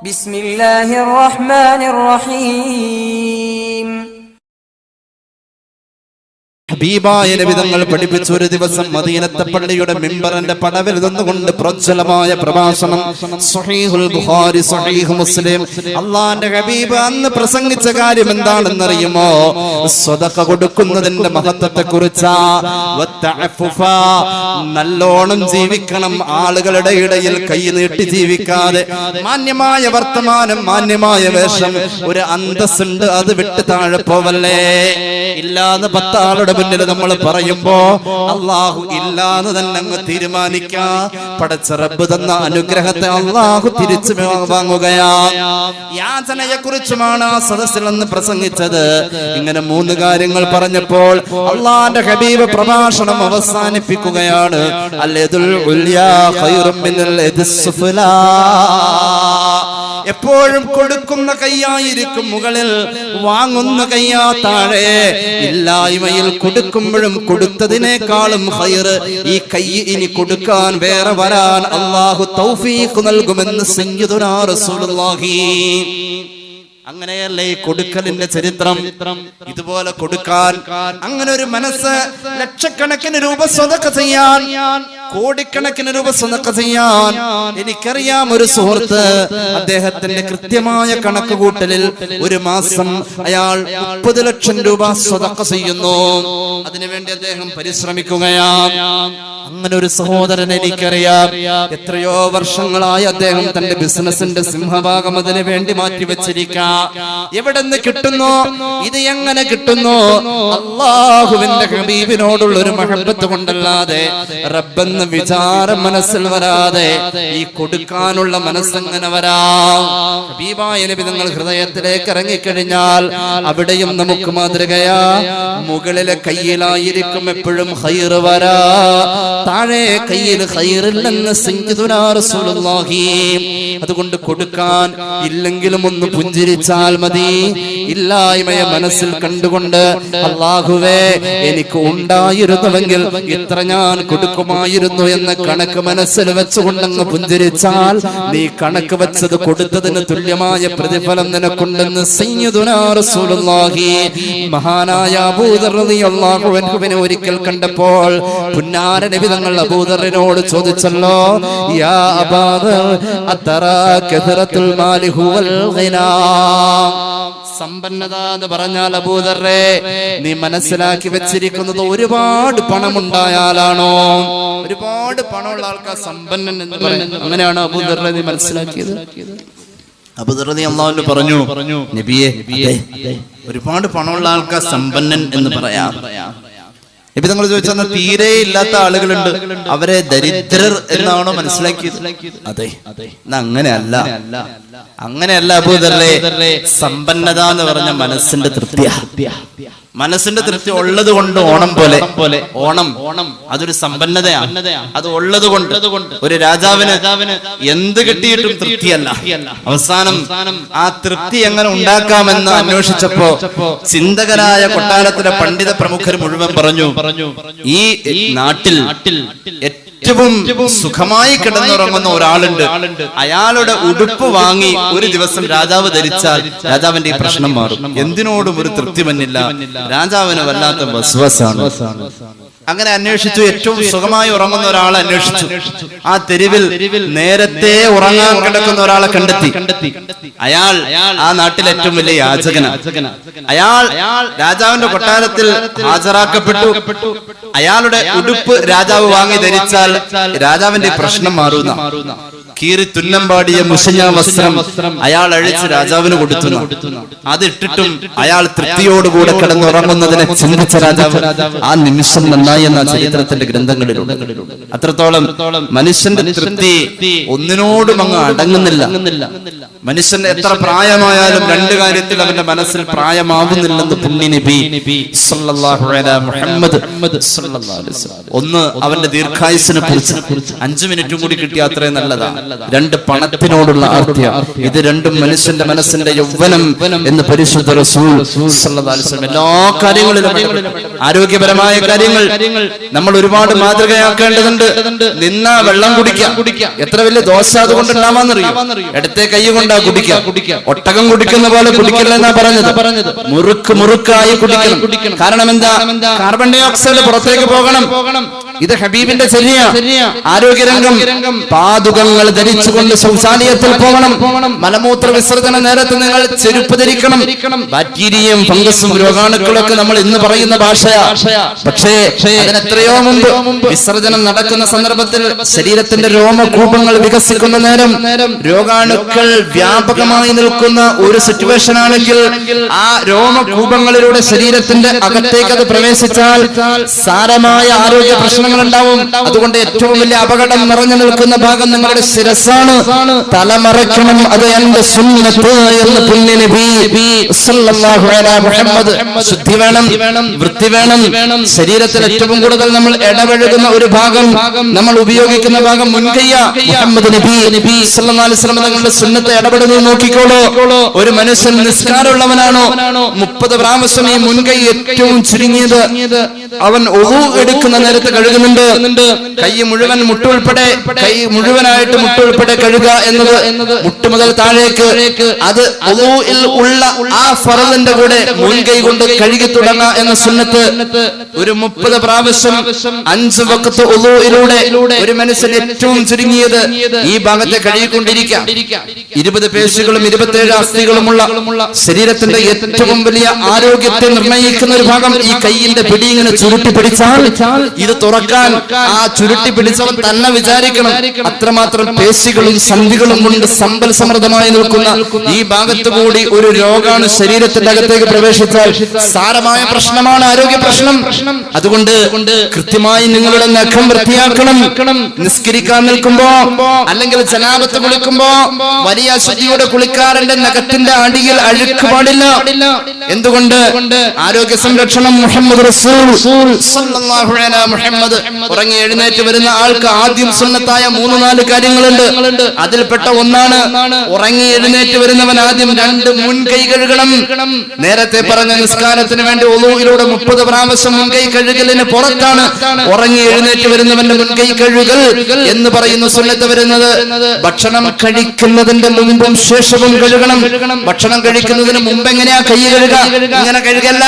ബിസ്മില്ലാഹിർ റഹ്മാനിർ റഹീം. ഹബീബായ നബി തങ്ങൾ പഠിപ്പിച്ച ഒരു ദിവസം മദീനത്തെ പള്ളിയുടെ മിമ്പറിന്റെ പടവിൽ നിന്നുകൊണ്ട് പ്രോജ്വലമായ പ്രഭാഷണം. സ്വഹീഹുൽ ബുഖാരി, സ്വഹീഹ് മുസ്ലിം. അല്ലാഹുവിന്റെ ഹബീബ് അന്ന് പ്രസംഗിച്ച കാര്യം എന്താണെന്നറിയുമോ? സ്വദഖ കൊടുക്കുന്നതിന്റെ മഹത്വത്തെ കുറിച്ചാ. നല്ലോണം ജീവിക്കണം, ആളുകളുടെ ഇടയിൽ കൈ നീട്ടി ജീവിക്കാതെ. മാന്യമായ വർത്തമാനം, മാന്യമായ വേഷം, ഒരു അന്തസ്സുണ്ട്, അത് വിട്ട് താഴെ പോവല്ലേ. ഇല്ലാന്ന് 10 ആളുടെ മുന്നിൽ നമ്മൾ പറയുമ്പോ അള്ളാഹു ഇല്ലാന്ന് തന്നെ അങ്ങ് തീരുമാനിക്കാ. പടച്ച റബ്ബ് തന്ന അനുഗ്രഹത്തെ അള്ളാഹു തിരിച്ചു വാങ്ങുകയാ. യാചനയെ കുറിച്ചുമാണ് ആ സദസ്സിൽ നിന്ന് പ്രസംഗിച്ചത്. ഇങ്ങനെ 3 കാര്യങ്ങൾ പറഞ്ഞപ്പോൾ അള്ളാന്റെ ഹബീബ് പ്രഭാഷണം അവസാനിപ്പിക്കുകയാണ്. അൽയദുൽ ഉൽയാ ഖൈറും മിനൽ യദിസ് സുഫ്ലാ. എപ്പോഴും കൊടുക്കുന്ന കൈയായിരിക്കും മുകളിൽ, വാങ്ങുന്ന കൈയാ താഴെ. ഇല്ലായ്മയിൽ കൊടുക്കുമ്പോഴും കൊടുത്തതിനേക്കാളും ഖൈറ് ഈ കൈ ഇനി കൊടുക്കാൻ വേറെ വരാൻ അല്ലാഹു തൗഫീഖ് നൽകുമെന്ന് സയ്യിദുനാ റസൂലുള്ളാഹി. അങ്ങനെയല്ലേ ഈ കൊടുക്കലിന്റെ ചരിത്രം. ഇതുപോലെ കൊടുക്കാൻ, അങ്ങനെ ഒരു മനസ്സ്, ലക്ഷക്കണക്കിന് രൂപ സ്വതക്ക ചെയ്യാൻ, കോടിക്കണക്കിന് രൂപ സ്വതക്ക ചെയ്യാൻ. എനിക്കറിയാം ഒരു സുഹൃത്ത്, അദ്ദേഹത്തിന്റെ കൃത്യമായ കണക്ക് കൂട്ടലിൽ ഒരു മാസം അയാൾ 30 ലക്ഷം രൂപ സ്വതക്ക ചെയ്യുന്നു. അതിനുവേണ്ടി അദ്ദേഹം പരിശ്രമിക്കുകയാണ്. അങ്ങനെ ഒരു സഹോദരൻ എനിക്കറിയാം. എത്രയോ വർഷങ്ങളായി അദ്ദേഹം തന്റെ ബിസിനസിന്റെ സിംഹഭാഗം അതിനു വേണ്ടി മാറ്റിവെച്ചിരിക്കാം. എവിടെന്ന് കിട്ടുന്നു? ഇത് എങ്ങനെ കിട്ടുന്നു? അല്ലാഹുവിന്റെ ഹബീബിനോടുള്ള ഒരു മഹബത്ത് കൊണ്ടല്ലാതെ, റബ്ബെന്ന വിചാരം മനസ്സിൽ വരാതെ ഈ കൊടുക്കാനുള്ള മനസ്സെങ്ങനെ വരാം? ഹബീബായ നബി തങ്ങൾ ഹൃദയത്തിലേക്ക് ഇറങ്ങിക്കഴിഞ്ഞാൽ അവിടെയും നമുക്ക് മാതൃകയാ. മുകളിലെ കയ്യിലായിരിക്കും എപ്പോഴും ഖൈർ വരാ, താഴെ കയ്യിൽ ഖൈറില്ലെന്ന് സയ്യിദുനാ റസൂലുള്ളാഹി. അതുകൊണ്ട് കൊടുക്കാൻ ഇല്ലെങ്കിലും ഒന്ന് പുഞ്ചിരിച്ചാൽ മതി. ഇല്ലായ്മയെ മനസ്സിൽ കണ്ടുകൊണ്ട് അല്ലാഹുവേ എനിക്ക് ഉണ്ടായിരുന്നുവെങ്കിൽ ഇത്ര ഞാൻ കൊടുക്കുമായിരുന്നു എന്ന കണക്ക് മനസ്സിൽ വെച്ചുകൊണ്ടങ്ങ് പുഞ്ചിരിച്ചാൽ നീ കണക്ക് വെച്ചത് കൊടുത്തതിന് തുല്യമായ പ്രതിഫലം നിനക്കുണ്ടെന്ന് സയ്യിദുനാ റസൂലുള്ളാഹി. മഹാനായ അബൂദർ റളിയല്ലാഹു അൻഹുവിനെ ഒരിക്കൽ കണ്ടപ്പോൾ പുന്നാര നബി തങ്ങൾ അബൂദറിനോട് ചോദിച്ചല്ലോ, യാ അബൂദർ അതറാ കഥറത്തുൽ മാലി ഹുവൽ ഗിനാ. സമ്പന്നത എന്ന് പറഞ്ഞാൽ അബൂദറേ, നീ മനസ്സിലാക്കി വെച്ചിരിക്കുന്നത് ഒരുപാട് പണമുണ്ടായാലാണോ? ഒരുപാട് പണമുള്ള ആൾക്കാർ സമ്പന്നൻ എന്ന് പറയുന്നത് അങ്ങനെയാണ് അബൂദറേ നീ മനസ്സിലാക്കിയത്? അബൂദർ റളിയല്ലാഹു പറഞ്ഞു, നബിയേ, ഒരുപാട് പണമുള്ള ആൾക്കാർ സമ്പന്നൻ എന്ന് പറയാം. നബി തങ്ങൾ ചോദിച്ചാൽ തീരെ ഇല്ലാത്ത ആളുകളുണ്ട്, അവരെ ദരിദ്രർ എന്നാണോ മനസ്സിലാക്കിയത്? അതെ, അങ്ങനെയല്ല, അങ്ങനെയല്ല അബൂദറേ. സമ്പന്നത എന്ന് പറഞ്ഞ മനസ്സിന്റെ തൃപ്തിയാ. മനസ്സിന്റെ തൃപ്തി ഉള്ളത് കൊണ്ട് ഓണം പോലെ. ഓണം അതൊരു സമ്പന്നതയാണ്. അത് ഉള്ളത് കൊണ്ട് ഒരു രാജാവിന് എന്ത് കിട്ടിയിട്ടും തൃപ്തിയല്ല. അവസാനം ആ തൃപ്തി എങ്ങനെ ഉണ്ടാക്കാമെന്ന് അന്വേഷിച്ചപ്പോ ചിന്തകരായ കൊട്ടാരത്തിലെ പണ്ഡിത പ്രമുഖർ മുഴുവൻ പറഞ്ഞു, ഈ നാട്ടിൽ ഏറ്റവും സുഖമായി കിടന്നുറങ്ങുന്ന ഒരാളുണ്ട്. അയാളുടെ ഉടുപ്പ് വാങ്ങി ഒരു ദിവസം രാജാവ് ധരിച്ചാൽ രാജാവിന്റെ ഈ പ്രശ്നം മാറും. എന്തിനോടും ഒരു തൃപ്തി വന്നില്ല. രാജാവിന് വല്ലാത്ത വസ്വാസാണ്. അങ്ങനെ അന്വേഷിച്ചു. ഏറ്റവും സുഖമായി ഉറങ്ങുന്ന ഒരാളെ അന്വേഷിച്ചു. ആ തെരുവിൽ നേരത്തെ ഉറങ്ങാൻ കിടക്കുന്ന ഒരാളെ കണ്ടെത്തി. അയാൾ ആ നാട്ടിലെ ഏറ്റവും വലിയ യാചകനാണ്. അയാൾ രാജാവിന്റെ കൊട്ടാരത്തിൽ ഹാജരാക്കപ്പെട്ടു. അയാളുടെ ഉടുപ്പ് രാജാവ് വാങ്ങി ധരിച്ചാൽ രാജാവിന്റെ പ്രശ്നം മാറുന്ന കീറി തുന്നം പാടിയ മുഷഞ്ഞ വസ്ത്രം അയാൾ അഴിച്ച് രാജാവിന് കൊടുത്തു. അതിട്ടിട്ടും അയാൾ തൃപ്തിയോടുകൂടെ കിടന്നുറങ്ങുന്നതിനെ ചിന്തിച്ച രാജാവ് ആ നിമിഷം നന്നായി എന്ന ചരിത്രത്തിന്റെ ഗ്രന്ഥങ്ങളിലുണ്ട്. അത്രത്തോളം മനുഷ്യന്റെ തൃപ്തി ഒന്നിനോടും അങ്ങ് അടങ്ങുന്നില്ല. മനുഷ്യൻ എത്ര പ്രായമായാലും 2 കാര്യത്തിൽ അവന്റെ മനസ്സിൽ പ്രായമാവുന്നില്ലെന്ന് പുണ്യ നബി സല്ലല്ലാഹു അലൈഹി മുഹമ്മദ് സല്ലല്ലാഹു അലൈഹി വസല്ലം. ഒന്ന്, അവന്റെ ദീർഘായുസ്സിനെ കുറിച്ച്. 5 മിനിറ്റും കൂടി കിട്ടിയ അത്രയും നല്ലതാണ്. രണ്ട് പണത്തിനോടുള്ള ആർത്തി. ഇത് രണ്ടും മനുഷ്യന്റെ മനസ്സിന്റെ യൗവനം എന്ന് പരിശുദ്ധ റസൂൽ സല്ലല്ലാഹു അലൈഹി വസല്ലം എല്ലാ കാര്യങ്ങളിലും ആരോഗ്യപരമായ കാര്യങ്ങൾ നമ്മൾ ഒരുപാട് മാതൃകയാക്കേണ്ടതുണ്ട്. നിന്നാ വെള്ളം കുടിക്കാം. എത്ര വലിയ ദോശ അതുകൊണ്ട് ഉണ്ടാവാന്നറിയോ? ഇടത്തെ കൈ കൊണ്ടാ കുടിക്കാം. ഒട്ടകം കുടിക്കുന്ന പോലെ കുടിക്കില്ലെന്നാ പറഞ്ഞത്. മുറുക്കായി കുടിക്കണം. കാരണം എന്താ? കാർബൺ ഡൈ ഓക്സൈഡ് പുറത്തേക്ക് പോകണം. ഇത് ഹബീബിന്റെ ചര്യ. ആരോഗ്യരംഗം പാദുകങ്ങൾ ധരിച്ചുകൊണ്ട് ശൗചാലയത്തിൽ പോകണം. മലമൂത്ര വിസർജന നേരത്ത് നിങ്ങൾ ചെരുപ്പ് ധരിക്കണം. ബാക്ടീരിയയും ഫംഗസും രോഗാണുക്കളൊക്കെ നമ്മൾ ഇന്ന് പറയുന്ന ഭാഷയാ. പക്ഷേ അതിനെത്രയോ മുമ്പ് വിസർജനം നടക്കുന്ന സന്ദർഭത്തിൽ ശരീരത്തിന്റെ രോമകൂപങ്ങൾ വികസിക്കുന്ന നേരം രോഗാണുക്കൾ വ്യാപകമായി നിൽക്കുന്ന ഒരു സിറ്റുവേഷൻ ആണെങ്കിൽ ആ രോമകൂപങ്ങളിലൂടെ ശരീരത്തിന്റെ അകത്തേക്ക് അത് പ്രവേശിച്ചാൽ സാരമായ ആരോഗ്യ പ്രശ്നങ്ങൾ ഉണ്ടാവും. അതുകൊണ്ട് ഏറ്റവും വലിയ അപകടം നിറഞ്ഞു നിൽക്കുന്ന ഭാഗം നിങ്ങളുടെ ശിരസാണ്. തലമറയ്ക്കണം. അത് എന്റെ സുന്നത്ത് എന്ന് പുണ്യ നബി സല്ലല്ലാഹു അലൈഹി മുഹമ്മദ്. ശുദ്ധി വേണം, വൃത്തി വേണം. ശരീരത്തിൽ ഏറ്റവും കൂടുതൽ നമ്മൾ ഇടപഴകുന്ന ഒരു ഭാഗം, നമ്മൾ ഉപയോഗിക്കുന്ന ഭാഗം മുൻകയ്യ. മുഹമ്മദ് നബി സല്ലല്ലാഹു അലൈഹി വസല്ലം തങ്ങളുടെ സുന്നത്തെ ഇടപെടുന്നത് നോക്കിക്കോളൂ. ഒരു മനുഷ്യൻ നിസ്കാരമുള്ളവനാണോ 30 പ്രാവശ്യം ഈ മുൻകൈ ഏറ്റവും ചുരുങ്ങിയത് അവൻ ഒളു എടുക്കുന്ന നേരത്ത് കഴുകുന്നുണ്ട്. കൈ മുഴുവൻ മുട്ടുൾപ്പെടെ മുഴുവനായിട്ട് മുട്ടുൾപ്പെടെ കഴുകുക എന്നത് മുട്ടു മുതൽ താഴേക്ക് അത് ഒളുവിൽ ഉള്ള ആ ഫറളിന്റെ കൂടെ മുൻകൈ കൊണ്ട് കഴുകി തുടങ്ങുക എന്ന സുന്നത്ത് ഒരു 30 പ്രാവശ്യം 5 വഖത്ത് ഒളുവിലൂടെ ഒരു മനുഷ്യൻ ഏറ്റവും ചുരുങ്ങിയത് ഈ ഭാഗത്തെ കഴുകിക്കൊണ്ടിരിക്കാം. 20 പേശികളും 27 അസ്ഥികളുമുള്ള ശരീരത്തിന്റെ ഏറ്റവും വലിയ ആരോഗ്യത്തെ നിർണയിക്കുന്ന ഒരു ഭാഗം ഈ കൈയിന്റെ പിടി ഇങ്ങനെ ചുരുട്ടി പിടിച്ചാൽ ഇത് തുറക്കാൻ ആ ചുരുട്ടി പിടിച്ചവൻ തന്നെ വിചാരിക്കണം അത്രമാത്രം പേശികളും സന്ധികളും കൊണ്ട് സമ്പൽ സമൃദ്ധമായി നിൽക്കുന്ന ഈ ഭാഗത്ത് കൂടി ഒരു രോഗാണു ശരീരത്തിന്റെ അകത്തേക്ക് പ്രവേശിച്ചാൽ സാരമായ പ്രശ്നമാണ്, ആരോഗ്യ പ്രശ്നം. അതുകൊണ്ട് കൃത്യമായി നിങ്ങളുടെ നഖം വൃത്തിയാക്കണം. നിസ്കരിക്കാൻ നിൽക്കുമ്പോ അല്ലെങ്കിൽ ജനാബത്ത് കുളിക്കുമ്പോ വലിയ അശുദ്ധിയോടെ കുളിക്കാരന്റെ നഖത്തിന്റെ അടിയിൽ അഴുക്ക് പാടില്ല. എന്തുകൊണ്ട്? ആരോഗ്യ സംരക്ഷണം. മുഹമ്മദ് റസൂൽ സല്ലല്ലാഹു അലൈഹി മുഹമ്മദ് ഉറങ്ങി എഴുന്നേറ്റ് വരുന്ന ആൾക്ക് ആദ്യം സുന്നത്തായ 3-4 കാര്യങ്ങളുണ്ട്. അതിൽപ്പെട്ട ഒന്നാണ് ഉറങ്ങി എഴുന്നേറ്റ് വരുന്നവൻ ആദ്യം 2 മുൻകൈ കഴുകണം. നേരത്തെ പറഞ്ഞ നിസ്കാരത്തിന് വേണ്ടി ഒളുവിലൂടെ 30 പ്രാവശ്യം മുൻകൈ കഴുകലിന് പുറത്താണ് ഉറങ്ങി എഴുന്നേറ്റ് വരുന്നവന്റെ മുൻകൈ കഴുകൽ എന്ന് പറയുന്ന സുന്നത്ത് വരുന്നത്. ഭക്ഷണം കഴിക്കുന്നതിന്റെ മുമ്പും ശേഷവും കഴുകണം. ഭക്ഷണം കഴിക്കുന്നതിന് മുമ്പ് എങ്ങനെയാ കൈ കഴുകുക? ഇങ്ങനെ കഴുകല്ല,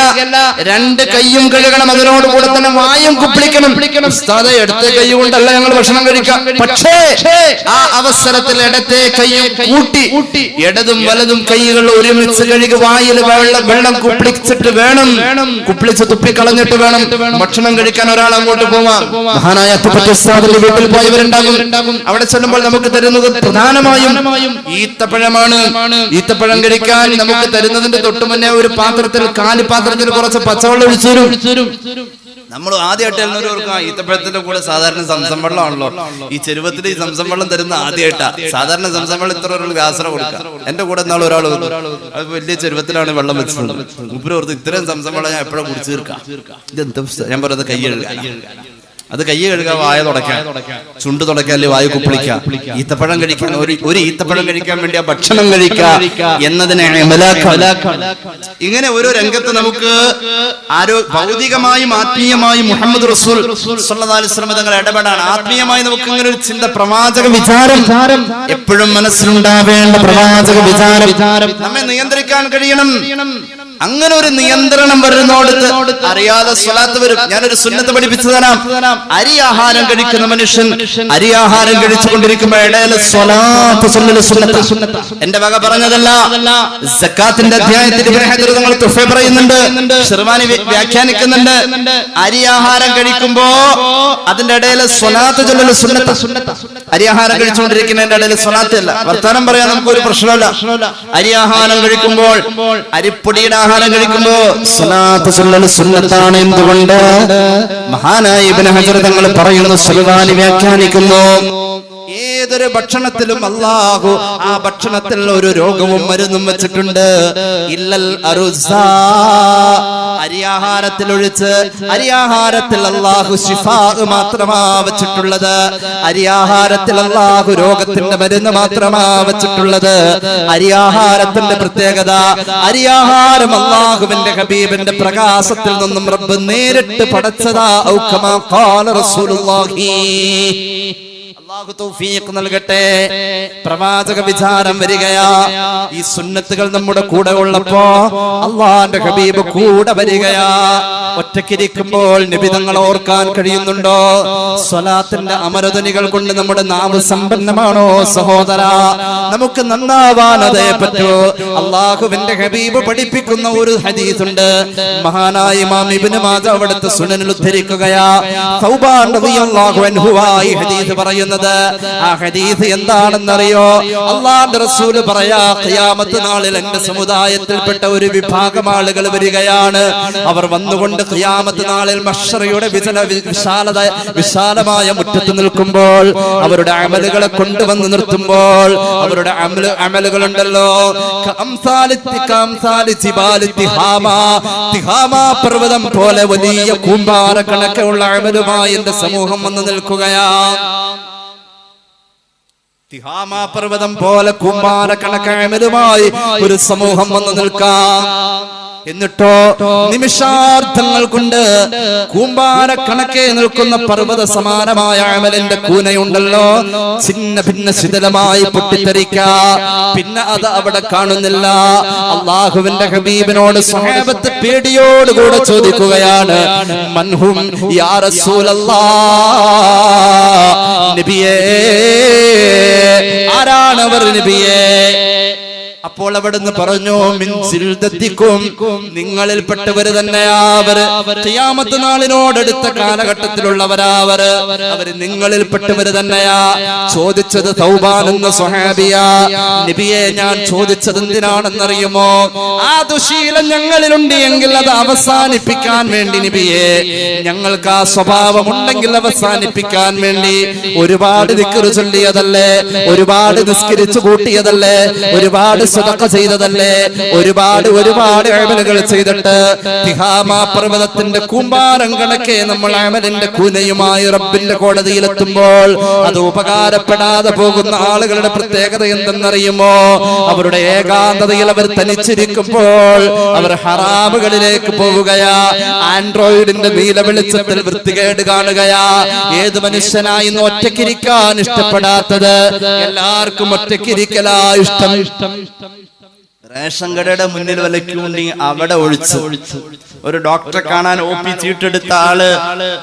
2 കൈയും കഴുകണം. അതിനോടുകൂടെ തന്നെ വായും കുപ്പിളിക്കണം. ഉസ്താദേ, ഇടത്തെ കൈ കൊണ്ടല്ല ഞങ്ങൾ ഭക്ഷണം കഴിക്കാം. പക്ഷേ ആ അവസരത്തിൽ ഇടത്തെ കൈയും കൂട്ടി ഇടതും വലതും കൈകൾ ഒരുമിച്ച് കഴുകി വായിൽ വെള്ളം കുപ്പിളിച്ചിട്ട് വേണം, കുപ്പിളിച്ച് തുപ്പിക്കളഞ്ഞിട്ട് വേണം ഭക്ഷണം കഴിക്കാൻ ഒരാൾ അങ്ങോട്ട് പോവാം. മഹാനായ ഉസ്താദിന്റെ വീട്ടിൽ പോയവരുണ്ടാകും. അവിടെ ചെല്ലുമ്പോൾ നമുക്ക് തരുന്നത് പ്രധാനമായും ഈത്തപ്പഴമാണ്. ഈത്തപ്പഴം കഴിക്കാൻ നമുക്ക് തരുന്നതിന്റെ തൊട്ടു മുന്നേ ഒരു പാത്രത്തിൽ കാലിപാത്രത്തിൽ കുറച്ച് പച്ചവെള്ളം ഒഴിച്ചു തരും. നമ്മൾ ആദ്യമായിട്ട് എല്ലാവരും ഈത്തപ്പഴത്തിന്റെ കൂടെ സാധാരണ സംസം വെള്ളമാണല്ലോ. ഈ ചെരുവത്തിൽ ഈ സംസം വെള്ളം തരുന്ന ആദ്യമായിട്ടാ. സാധാരണ സംസം വെള്ളം ഇത്ര ഒരു ഗ്ലാസറ കൊടുക്കുക. എന്റെ കൂടെ എന്നാൾ ഒരാൾ അത് വലിയ ചെരുവത്തിലാണ് വെള്ളം വെച്ചത്. മുപ്പര് ഓർത്ത് ഇത്രയും സംസം വെള്ളം ഞാൻ എപ്പോഴും കുടിച്ചു തീർക്കാം. ഇതെന്താ ഞാൻ പറയുന്നത്? കൈ കഴുകാൻ. അത് കൈ കഴുകാൻ, വായ തുടയ്ക്കാൻ, ചുണ്ട് തുടയ്ക്കാൻ, വായു കുപ്പിളിക്കാം. ഈത്തപ്പഴം കഴിക്കാൻ ഒരു ഈത്തപ്പഴം കഴിക്കാൻ വേണ്ടി ആ ഭക്ഷണം കഴിക്കാം എന്നതിനെ ഇങ്ങനെ ഓരോ രംഗത്ത് നമുക്ക് ഭൗതികമായും ആത്മീയമായും മുഹമ്മദ് റസൂൽ സ്വല്ലല്ലാഹു അലൈഹി വസല്ലം തങ്ങൾ ഇടപെടാണ്. ആത്മീയമായി നമുക്ക് ഇങ്ങനെ ഒരു ചിന്ത, പ്രവാചക വിചാരം എപ്പോഴും മനസ്സിലുണ്ടാവേണ്ട പ്രവാചക വിചാരം നമ്മെ നിയന്ത്രിക്കാൻ കഴിയണം. അങ്ങനെ ഒരു നിയന്ത്രണം വരുന്നോടത്ത് അറിയാതെ സ്വലാത്ത് വരും. ഞാനൊരു സുന്നത്ത് പഠിപ്പിച്ചു തരാം. അരി ആഹാരം കഴിക്കുന്ന മനുഷ്യൻ അരിയാഹാരം കഴിച്ചുകൊണ്ടിരിക്കുമ്പോൾ ഇടയിൽ സ്വലാത്ത് ചൊല്ലൽ സുന്നത്ത്. എന്റെ വക പറഞ്ഞതല്ല. സക്കാത്തിന്റെ അധ്യായത്തിൽ തങ്ങൾ തുഫ പറയുന്നുണ്ട്, ഷിർവാനി വ്യാഖ്യാനിക്കുന്നുണ്ട്. അരിയാഹാരം കഴിക്കുമ്പോ അതിന്റെ ഇടയിൽ സ്വലാത്ത് ചൊല്ലൽ സുന്നത്ത്. അരിയാഹാരം കഴിച്ചുകൊണ്ടിരിക്കുന്നതിന്റെ ഇടയിൽ സ്വലാത്ത് അല്ല. വർത്താനം പറയാൻ നമുക്കൊരു പ്രശ്നമല്ല. അരിയാഹാരം കഴിക്കുമ്പോൾ, അരിപ്പൊടിയുടെ ആഹാരം കഴിക്കുമ്പോ സ്വലാത്ത് ചൊല്ലൽ സുന്നത്താണ്. എന്തുകൊണ്ട്? മഹാനായ ഇബ്നു ഹജർ തങ്ങൾ പറയുന്നു, ഷിർവാനി വ്യാഖ്യാനിക്കുന്നു, ഏതൊരു ഭക്ഷണത്തിലും അല്ലാഹു ആ ഭക്ഷണത്തിൽ ഒരു രോഗവും മരുന്നും വെച്ചിട്ടുണ്ട്. ഇല്ലൽ അറുസ, അരിയാഹാരത്തിൽ ഒഴിച്ച്. അരിയാഹാരത്തിൽ അല്ലാഹു ശിഫാ മാത്രമാ വെച്ചിട്ടുള്ളത്. അരിയാഹാരത്തിൽ അല്ലാഹു രോഗത്തിന്റെ മരുന്ന് മാത്രമാ വെച്ചിട്ടുള്ളത്. അരിയാഹാരത്തിന്റെ പ്രത്യേകത, അരിയാഹാരം അല്ലാഹുവിന്റെ ഹബീബിന്റെ പ്രകാശത്തിൽ നിന്നും റബ്ബ് നേരിട്ട് പടച്ചതാ. ഔ കമാ ഖാല റസൂലുള്ളാഹി. അല്ലാഹു തൗഫീഖ് നൽകട്ടെ. പ്രവാചക വിചാരം വരികയാ. ഈ സുന്നത്തുകൾ നമ്മുടെ കൂടെ ഉള്ളപ്പോ അല്ലാഹുവിന്റെ ഹബീബ് കൂടെ വരികയാ. ഒറ്റയ്ക്കിരിക്കുമ്പോൾ നബി തങ്ങളെ ഓർക്കാൻ കഴിയുന്നുണ്ടോ? സ്വലാത്തിന്റെ അമരധ്വനികൾ കൊണ്ട് നമ്മുടെ നാവ് സമ്പന്നമാണോ സഹോദര? നമുക്ക് നന്നാവാൻ അതേ പറ്റൂ. അല്ലാഹുവിന്റെ ഹബീബ് പഠിപ്പിക്കുന്ന ഒരു ഹദീസ് ഉണ്ട്. മഹാനായ ഇമാം ഇബ്നു മാജ അവിടുത്തെ സുനനിൽ ഉദ്ധരിക്കുകയാ. തൗബാൻ റളിയല്ലാഹു അൻഹു ഈ ഹദീസ് പറയുന്നത്. ആ ഹദീസ് എന്താണെന്നറിയോ? അല്ലാഹുവിന്റെ റസൂൽ പറയാ, ഖിയാമത്ത് നാളിൽ എന്റെ സമുദായത്തിൽപ്പെട്ട ഒരു വിഭാഗം ആളുകൾ വരികയാണ്. അവർ വന്നുകൊണ്ട് ഖിയാമത്ത് നാളിൽ മഹ്ശറയുടെ വിശാലമായ മുറ്റത്ത് നിൽക്കുമ്പോൾ അവരുടെ അമലുകളെ കൊണ്ടുവന്ന് നിർത്തുമ്പോൾ അവരുടെ അമലുകളുണ്ടല്ലോ, പർവ്വതം പോലെ വലിയ കൂമ്പാര കണക്കുള്ള അമലുമായി എന്റെ സമൂഹം വന്ന് നിൽക്കുകയാ. തിഹാമാ പർവ്വതം പോലെ കൂമ്പാര കണക്കമലുമായി ഒരു സമൂഹം വന്ന് നിൽക്കാം. എന്നിട്ടോ നിമിഷാർത്ഥങ്ങൾ കൊണ്ട് കൂമ്പാര കണക്കെ നിൽക്കുന്ന പർവ്വത സമാനമായ അമലിന്റെ കൂനയുണ്ടല്ലോ, ചിന്ന ഭിന്ന ശിഥിലമായി പൊട്ടിത്തെറിക്ക. പിന്നെ അത് അവിടെ കാണുന്നില്ല. അല്ലാഹുവിന്റെ ഹബീബിനോട് സ്വഹാബത്ത് പേടിയോടുകൂടെ ചോദിക്കുകയാണ്, മൻഹും യാ റസൂലല്ലാഹ്, നബിയേ ആരാണവർ നബിയേ? അപ്പോൾ അവിടുന്ന് പറഞ്ഞു, മിൻ സിൽദത്തിക്കും, നിങ്ങളിൽപ്പെട്ടവര് തന്നെയാവര്. ഖിയാമത്ത് നാളിനോടടുത്ത കാലഘട്ടത്തിലുള്ളവരാവര്. അവര് നിങ്ങളിൽപ്പെട്ടവര് തന്നെയാ. ചോദിച്ചത് തൗബാൻ എന്ന സ്വഹാബിയാ. നബിയെ, ഞാൻ ചോദിച്ചത് എന്തിനാണെന്നറിയുമോ? ആ ദുശീലം ഞങ്ങളിലുണ്ട് എങ്കിൽ അത് അവസാനിപ്പിക്കാൻ വേണ്ടി നബിയെ, ഞങ്ങൾക്ക് ആ സ്വഭാവം ഉണ്ടെങ്കിൽ അവസാനിപ്പിക്കാൻ വേണ്ടി. ഒരുപാട് ദിക്ർ ചൊല്ലിയതല്ലേ, ഒരുപാട് നിസ്കരിച്ചു കൂട്ടിയതല്ലേ, ഒരുപാട് സദഖ ചെയ്തതല്ലേ, ഒരുപാട് അമലുകൾ ചെയ്തിട്ട് തിഹാമാ പർവ്വതത്തിന്റെ കൂമ്പാരം കണക്കെ നമ്മൾ അമലിന്റെ കൂനയുമായി റബ്ബിന്റെ കോടതിയിലെത്തുമ്പോൾ അത് ഉപകാരപ്പെടാതെ പോകുന്ന ആളുകളുടെ പ്രത്യേകത എന്തെന്നറിയുമോ? അവരുടെ ഏകാന്തതയിൽ അവർ തനിച്ചിരിക്കുമ്പോൾ അവർ ഹറാമുകളിലേക്ക് പോവുകയാ. ആൻഡ്രോയിഡിന്റെ നീല വെളിച്ചത്തിൽ വൃത്തികേട് കാണുകയാ. ഏത് മനുഷ്യനായി ഇന്ന് ഒറ്റയ്ക്കിരിക്കാൻ ഇഷ്ടപ്പെടാത്തത്? എല്ലാവർക്കും ഒറ്റയ്ക്കിരിക്കലാ ഇഷ്ടം. റേഷൻ കടയുടെ മുന്നിൽ വിലക്കുണ്ടെങ്കിൽ അവിടെ ഒഴിച്ചു. ഒരു ഡോക്ടറെ കാണാൻ OP ചീട്ടെടുത്ത ആള്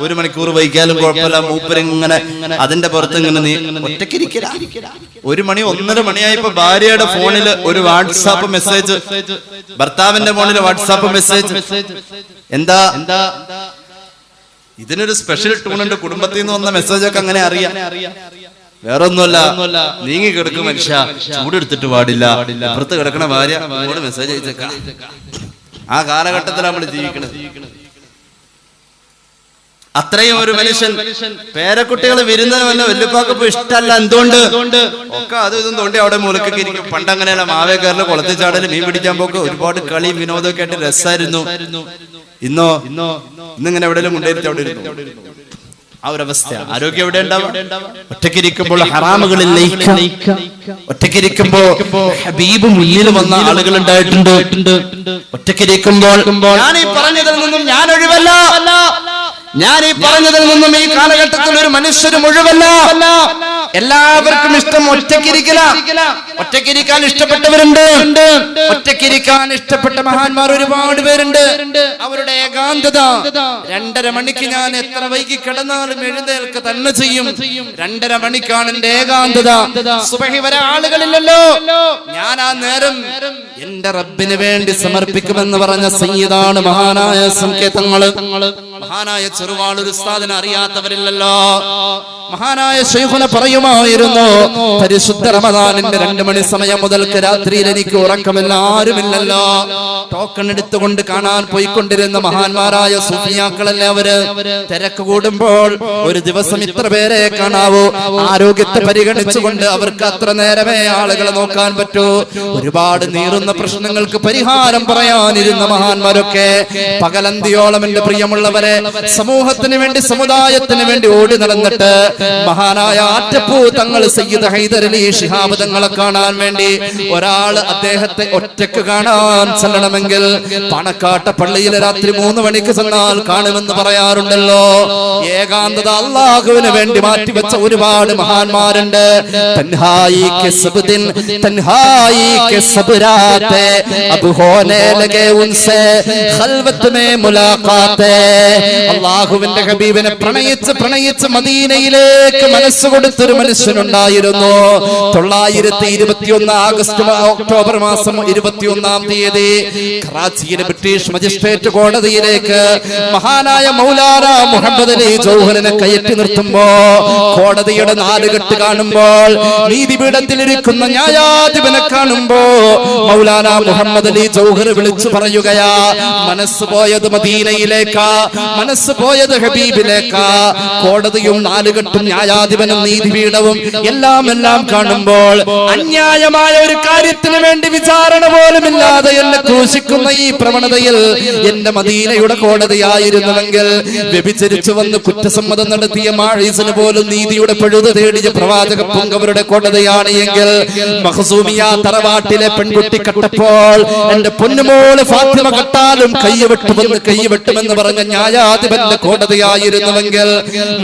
1 മണിക്കൂർ വൈകിയാലും കുഴപ്പമില്ല, മൂപ്പരിങ്ങനെ അതിന്റെ പുറത്ത് ഇങ്ങനെ ഒറ്റയ്ക്കിരിക്കല. 1 മണി 1:30 മണിയായപ്പോ ഭാര്യയുടെ ഫോണിൽ ഒരു വാട്സാപ്പ് മെസ്സേജ്, ഭർത്താവിന്റെ ഫോണിൽ വാട്സാപ്പ് മെസ്സേജ്. എന്താ ഇതിനൊരു സ്പെഷ്യൽ ടൂണുണ്ട്, കുടുംബത്തിൽ നിന്ന് വന്ന മെസ്സേജ് ഒക്കെ അങ്ങനെ അറിയാം. വേറൊന്നുമല്ല, നീങ്ങി കിടക്കും മനുഷ്യ, ചൂടെടുത്തിട്ട് പാടില്ല, പുറത്ത് കിടക്കണ ഭാര്യ മെസ്സേജ് അയച്ചേക്ക. ആ കാലഘട്ടത്തിൽ നമ്മൾ ജീവിക്കണത്. അത്രയും ഒരു മനുഷ്യൻ പേരക്കുട്ടികൾ വിരുന്നതിന് വല്ല വല്യപ്പാക്കപ്പോ ഇഷ്ടമല്ല. എന്തുകൊണ്ട്? ഒക്കെ അത് ഇതും തോണ്ടി അവിടെ മൂലക്കൊക്കെ ഇരിക്കും. പണ്ടങ്ങനെയല്ല, മാവേക്കാരില് കുളത്തിൽ ചാടല്, മീൻ പിടിക്കാൻ പോക്ക്, ഒരുപാട് കളി വിനോദമൊക്കെ ആയിട്ട് രസമായിരുന്നു. ഇന്നിങ്ങനെ എവിടെയെങ്കിലും കൊണ്ടുവരുത്തി അവിടെ ഇരുന്നു. ആ ഒരു അവസ്ഥ. ആരോഗ്യം എവിടെ ഉണ്ടാവും? ഒറ്റയ്ക്കിരിക്കുമ്പോൾ ഹറാമുകളിൽ ലയിക്കാം. ഒറ്റയ്ക്കിരിക്കുമ്പോ ഹബീബ് മുന്നിൽ വന്ന ആളുകൾ ഉണ്ടായിട്ടുണ്ട്. ഒറ്റയ്ക്കിരിക്കുമ്പോൾ ഞാൻ ഈ പറഞ്ഞതിൽ നിന്നും ഞാൻ ഒഴിവല്ല, ഞാൻ ഈ പറഞ്ഞതിൽ നിന്നും ഈ കാലഘട്ടത്തിൽ ഒരു മനുഷ്യരും ഒഴിവല്ല. എല്ലാവർക്കും ഇഷ്ടം ഒറ്റയ്ക്കിരിക്കല. ഒറ്റയ്ക്കിരിക്കാൻ ഇഷ്ടപ്പെട്ടവരുണ്ട്. ഒറ്റയ്ക്കിരിക്കാൻ ഇഷ്ടപ്പെട്ട മഹാന്മാർ ഒരുപാട് പേരുണ്ട്. അവരുടെ ഏകാന്തത 2:30 മണിക്ക് ഞാൻ എത്ര വൈകി കിടന്നാലും എഴുന്നേൽക്ക തന്നെ ചെയ്യും. 2:30 മണിക്കാണ് എന്റെ ഏകാന്തത. സുബഹി വരെ ആളുകളില്ലല്ലോ, ഞാൻ ആ നേരം എന്റെ റബ്ബിന് വേണ്ടി സമർപ്പിക്കുമെന്ന് പറഞ്ഞ സയ്യിദാണ് മഹാനായ സംകേതങ്ങള്. മഹാനായ ചെറുവാളൂർ ഉസ്താദിനെ അറിയാത്തവരില്ലല്ലോ. മഹാനായ ശൈഖുന പറയുമായിരുന്നു, പരിശുദ്ധ റമദാനിന്റെ 2 മണി സമയം മുതൽക്ക് രാത്രിയിൽ എനിക്ക് ഉറക്കമില്ല, ആരുമില്ലല്ലോ. ടോക്കൺ എടുത്തുകൊണ്ട് കാണാൻ പോയിക്കൊണ്ടിരുന്ന മഹാന്മാരായ സൂഫിയാക്കളല്ലേ അവര്. തിരക്ക് കൂടുമ്പോൾ ഒരു ദിവസം ഇത്ര പേരെ കാണാവൂ. ആരോഗ്യത്തെ പരിഗണിച്ചുകൊണ്ട് അവർക്ക് അത്ര നേരമേ ആളുകളെ നോക്കാൻ പറ്റൂ. ഒരുപാട് നീറുന്ന പ്രശ്നങ്ങൾക്ക് പരിഹാരം പറയാനിരുന്ന മഹാന്മാരൊക്കെ പകലന്തിയോളം എന്റെ പ്രിയമുള്ളവരെ സമൂഹത്തിന് വേണ്ടി സമുദായത്തിന് വേണ്ടി ഓടി നടന്നിട്ട് മഹാനായ ആറ്റപ്പൂ തങ്ങൾ സയ്യിദ് ഹൈദർ അലി ശിഹാബ് തങ്ങളെ കാണാൻ വേണ്ടി ഒരാൾ അദ്ദേഹത്തെ ഒറ്റക്ക് കാണാൻ ചെല്ലണമെങ്കിൽ പണക്കാട്ട പള്ളിയിലെ രാത്രി 3 മണിക്ക് ചെന്നാൽ കാണുമെന്ന് പറയാറുണ്ടല്ലോ. ഏകാന്തത അല്ലാഹുവിന് വേണ്ടി മാറ്റിവെച്ച ഒരുപാട് മഹാന്മാരുണ്ട്. തൻഹായി കെ സബ് ദിൻ തൻഹായി കെ സബ് രാത്തെ അബ് ഹോനെ ലഗേ ഉൻസേ ഖൽവത്ത് മേ മുലാഖാത്തെ. അല്ലാഹുവിന്റെ ഹബീബിനെ പ്രണയിച്ച് മദീനയിലേക്ക് മനസ്സ് കൊടുത്തൊരു മനുഷ്യനുണ്ടായിരുന്നു. 921 ഒക്ടോബർ മാസം 21-ാം തീയതി കറാച്ചിയിലെ ബ്രിട്ടീഷ് മജിസ്ട്രേറ്റ് കോടതിയിലേക്ക് മഹാനായ മൗലാന മുഹമ്മദ് അലി ജൗഹറിനെ കയറ്റി നിർത്തുമ്പോ കോടതിയുടെ 4 കെട്ട് കാണുമ്പോൾ നീതിപീഠത്തിലിരിക്കുന്ന ന്യായാധിപനെ കാണുമ്പോ മൗലാന മുഹമ്മദ് അലി ജൗഹർ വിളിച്ചു പറയുകയാ, മനസ്സ് പോയത് മദീനയിലേക്കാ, മനസ്സ് പോയത് ഹബീബിലേക്കാ. കോടതിയും 4 കെട്ടും ന്യായാധിപനും നീതിപീഠവും എല്ലാം കാണുമ്പോൾ അന്യായമായ ഒരു കാര്യത്തിന് വേണ്ടി വിചാരണ പോലുമില്ലാതെ എന്നെ ക്രൂശിക്കുന്ന ഈ പ്രവണതയിൽ എന്റെ മദീനയുടെ കോടതിയായിരുന്നുവെങ്കിൽ, വ്യഭിചരിച്ചു വന്ന് കുറ്റസമ്മതം നടത്തിയ മാഴീസിന് പോലും നീതിയുടെ പഴുത് തേടിയ പ്രവാചക പുങ്കവരുടെ കോടതിയാണ് എങ്കിൽ, മഖ്സൂമിയ തറവാട്ടിലെ പെൺകുട്ടി കട്ടപ്പോൾ എന്റെ പൊന്നുമോള് ഫാത്തിമ കട്ടാലും കൈവെട്ടുമെന്ന് പറഞ്ഞ ന്യായാധിപന്റെ കോടതിയായിരുന്നുവെങ്കിൽ,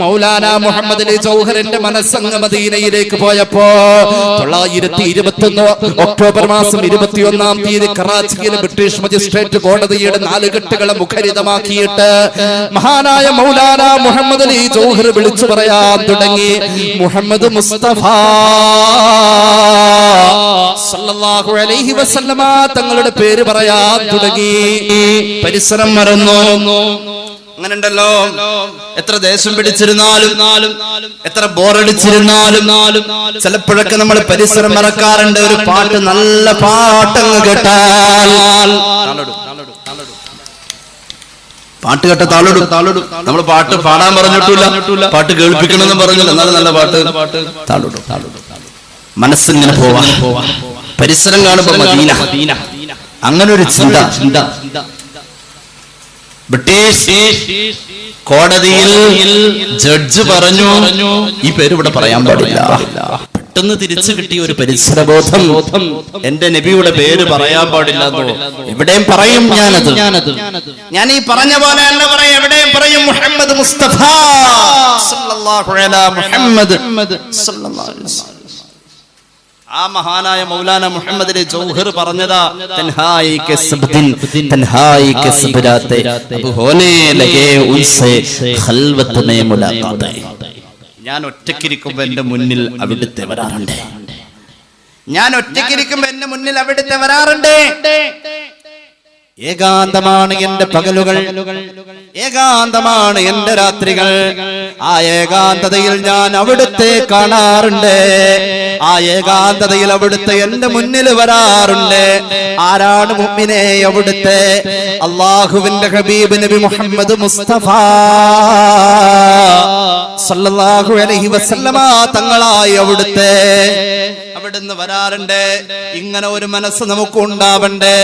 മൗലാന മുഹമ്മദ് അലി ജൗഹറിന്റെ മനസ്സങ്ങ് മദീനയിലേക്ക് പോയപ്പോ 921 ഒക്ടോബർ മാസം 21-ാം തീയതി കറാച്ചിയിലെ ബ്രിട്ടീഷ് മജിസ്ട്രേറ്റ് കോടതിയുടെ 4 കെട്ടുകളെ മുഖരിതമാക്കിയിട്ട് മഹാനായ മൗലാന മുഹമ്മദ് അലി ജൗഹർ വിളിച്ചു പറയാൻ തുടങ്ങി, മുഹമ്മദ് മുസ്തഫ സല്ലല്ലാഹു അലൈഹി വസല്ലമ തങ്ങളുടെ പേര് പറയാൻ തുടങ്ങി. പരിസരം മറന്നു. അങ്ങനെ ഉണ്ടല്ലോ, എത്ര ദേശം പിടിച്ചിരുന്നാലും എത്ര ബോറടിച്ചിരുന്നാലും ചിലപ്പോഴൊക്കെ നമ്മൾ പരിസരം മറക്കാറുണ്ട്. ഒരു പാട്ട്, നല്ല പാട്ടങ്ങ് കേട്ടാൽ പാട്ട് കേട്ട താളോടും. നമ്മൾ പാട്ട് പാടാൻ പറഞ്ഞിട്ടില്ല, പാട്ട് കേൾപ്പിക്കണമെന്ന് പറഞ്ഞില്ല, എന്നാലും നല്ല പാട്ട് താളോടും. മനസ്സിങ്ങനെ പോവാ. പരിസരം കാണുമ്പോ മദീന, അങ്ങനെ ഒരു ചിന്ത. ബ്രിട്ടീഷ് കോടതിയിൽ ജഡ്ജ് പറഞ്ഞു, ഈ പേര് ഇവിടെ പറയാൻ പാടില്ല. പെട്ടെന്ന് തിരിച്ചു കിട്ടിയ ഒരു പരിസരബോധം, എന്റെ നബിയുടെ പേര് പറയാൻ പാടില്ല. എവിടെയും പറയും ഞാൻ ഈ പറഞ്ഞ പോലെ തന്നെ പറയും, എവിടെയും പറയും മുഹമ്മദ് മുസ്തഫ സല്ലല്ലാഹു അലാ മുഹമ്മദ് സല്ലല്ലാഹു അലൈഹി വസല്ലം. ആ മഹാനായ മൗലാന മുഹമ്മദ് അലി ജൗഹർ പറഞ്ഞതാ, തൻഹായി കെ സബ് ദിൻ തൻഹായി കെ സബ് രാത്തെ അബ് ഹോനെ ലഗേ ഉൻസേ ഖൽവത്ത് മേ മുലാഖാത്തെ. ഞാൻ ഒറ്റയ്ക്കിരിക്കുമ്പോ എന്റെ മുന്നിൽ അവിടുത്തെ വരാറുണ്ട്. ഏകാന്തമാണ് എന്റെ പകലുകൾ, ഏകാന്തമാണ് എന്റെ രാത്രികൾ. ആ ഏകാന്തതയിൽ ഞാൻ അവിടുത്തെ കാണാറുണ്ട്. ആ ഏകാന്തതയിൽ അവിടുത്തെ എന്റെ മുന്നിൽ വരാറുണ്ട്. ആരാണ് മുഅ്മിനേ അവിടുത്തെ? അല്ലാഹുവിന്റെ ഹബീബ് നബി മുഹമ്മദ് മുസ്തഫ സല്ലല്ലാഹു അലൈഹി വസല്ലമ തങ്ങളായി അവിടുത്തെ അവിടുന്ന് വരാറുണ്ട്. ഇങ്ങനെ ഒരു മനസ്സ് നമുക്ക് ഉണ്ടാവണ്ടേ.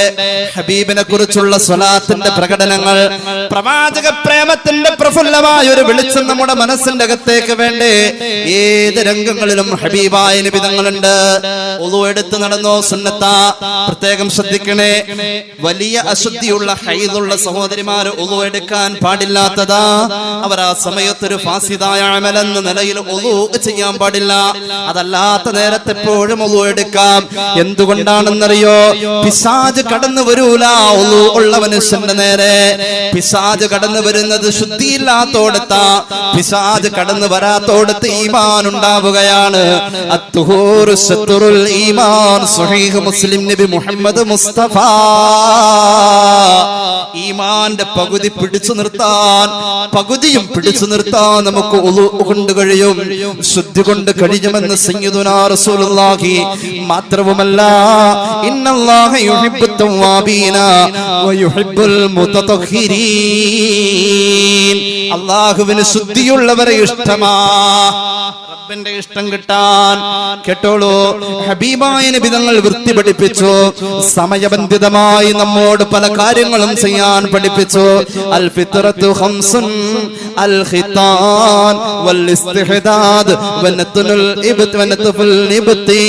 ഹബീബിനെ കുറിച്ചുള്ള സ്വലാത്തിന്റെ പ്രകടനങ്ങൾ, പ്രവാചക പ്രേമത്തിന്റെ പ്രഫുല്ലമായ ഒരു വെളിച്ചം നമ്മുടെ മനസ്സിന്റെ അകത്തേക്ക് വേണ്ടേ. ഏത് രംഗങ്ങളിലും ഹബീബായ നബി തങ്ങളുണ്ട്. ഒളു എടുത്ത് നടന്നോ സുന്നത്താ, പ്രത്യേകം ശ്രദ്ധിക്കണേ. വലിയ അശുദ്ധിയുള്ള ഹൈദുള്ള സഹോദരിമാര് ഒളു എടുക്കാൻ പാടില്ലാത്തതാ. അവർ ആ സമയത്തൊരു ഫാസിദായ അമലെന്ന നിലയിൽ ഒളു ചെയ്യാൻ പാടില്ല. അതല്ലാത്ത നേരത്തെപ്പോൾ പറ്റുമ്പോഴും ഒളു എടുക്കാം. എന്തുകൊണ്ടാണെന്നറിയോ? പിശാച് കടന്നു വരൂല ഒളു ഉള്ള മനുഷ്യന്റെ നേരെ. പിശാച് കടന്നു വരുന്നത് ശുദ്ധിയില്ലാത്തോടത്താ. പിശാച് കടന്നു വരാത്തോടത്ത് ഈമാൻ ഉണ്ടാവുകയാണ്. അത്തുഹൂറു ശത്റുൽ ഈമാൻ. സ്വഹീഹ് മുസ്ലിം നബി മുഹമ്മദ് മുസ്തഫ. ഈമാന്റെ പകുതി പിടിച്ചു നിർത്താൻ, പകുതിയും പിടിച്ചു നിർത്താൻ നമുക്ക് ഉളു കൊണ്ട് കഴിയും, ശുദ്ധി കൊണ്ട് കഴിയുമെന്ന് സയ്യിദുനാ റസൂലുള്ളാഹി. മാത്രവുമല്ല, ഇന്നല്ലാഹ യുഹിബ്ബുത് തവ്വാബീന വയുഹിബ്ബുൽ മുതതഹിരീൻ. അല്ലാഹുവിന് ശുദ്ധിയുള്ളവരെ ഇഷ്ടമാ. റബ്ബിന്റെ ഇഷ്ടം കിട്ടാൻ കേട്ടോളൂ, ഹബീബായ നബി തങ്ങൾ വൃത്തി പഠിപ്പിച്ചു. സമയബന്ധിതമായി നമ്മോട് പല കാര്യങ്ങളും ചെയ്യാൻ പഠിപ്പിച്ചു. അൽ ഫിത്രത്തു ഖംസുൻ അൽ ഖിതാൻ വൽ ഇസ്തിഹദാദ് വനതുൽ ഇബ്ത് വനതുൽ ഇബ്തി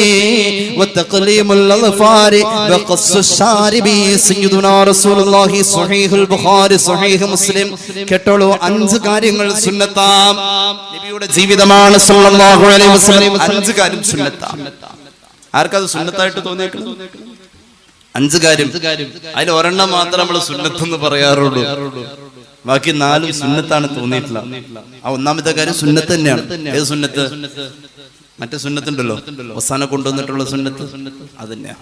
വതഖലീമുൽ അൾഫാരി വഖസ്സു ശാരിബി. സയ്യിദുനാ റസൂലുള്ളാഹി സ്വഹീഹുൽ ബുഖാരി സ്വഹീഹ് മുസ്ലിം. കേട്ടോളൂ, 5 കാര്യങ്ങൾ സുന്നത്താം. നബിയുടെ ജീവിതമാണ് സല്ലല്ലാഹു അലൈഹി വസല്ലം. 5 കാര്യം സുന്നത്താണ്. ആർക്കത് സുന്നത്തായിട്ട് തോന്നിയേക്കണം? 5 കാര്യം. അതിൽ ഒരെണ്ണം മാത്രം നമ്മൾ സുന്നത്തെന്ന് പറയാറുള്ളൂ, ബാക്കി 4 സുന്നത്താണ് തോന്നിയിട്ടില്ല. ആ ഒന്നാമത്തെ കാര്യം സുന്നത്ത് തന്നെയാണ്. ഏത് സുന്നത്ത്? മറ്റേ സുന്നത്തുണ്ടല്ലോ, അവസാനം കൊണ്ടുവന്നിട്ടുള്ള സുന്നത്ത്, അത് തന്നെയാ.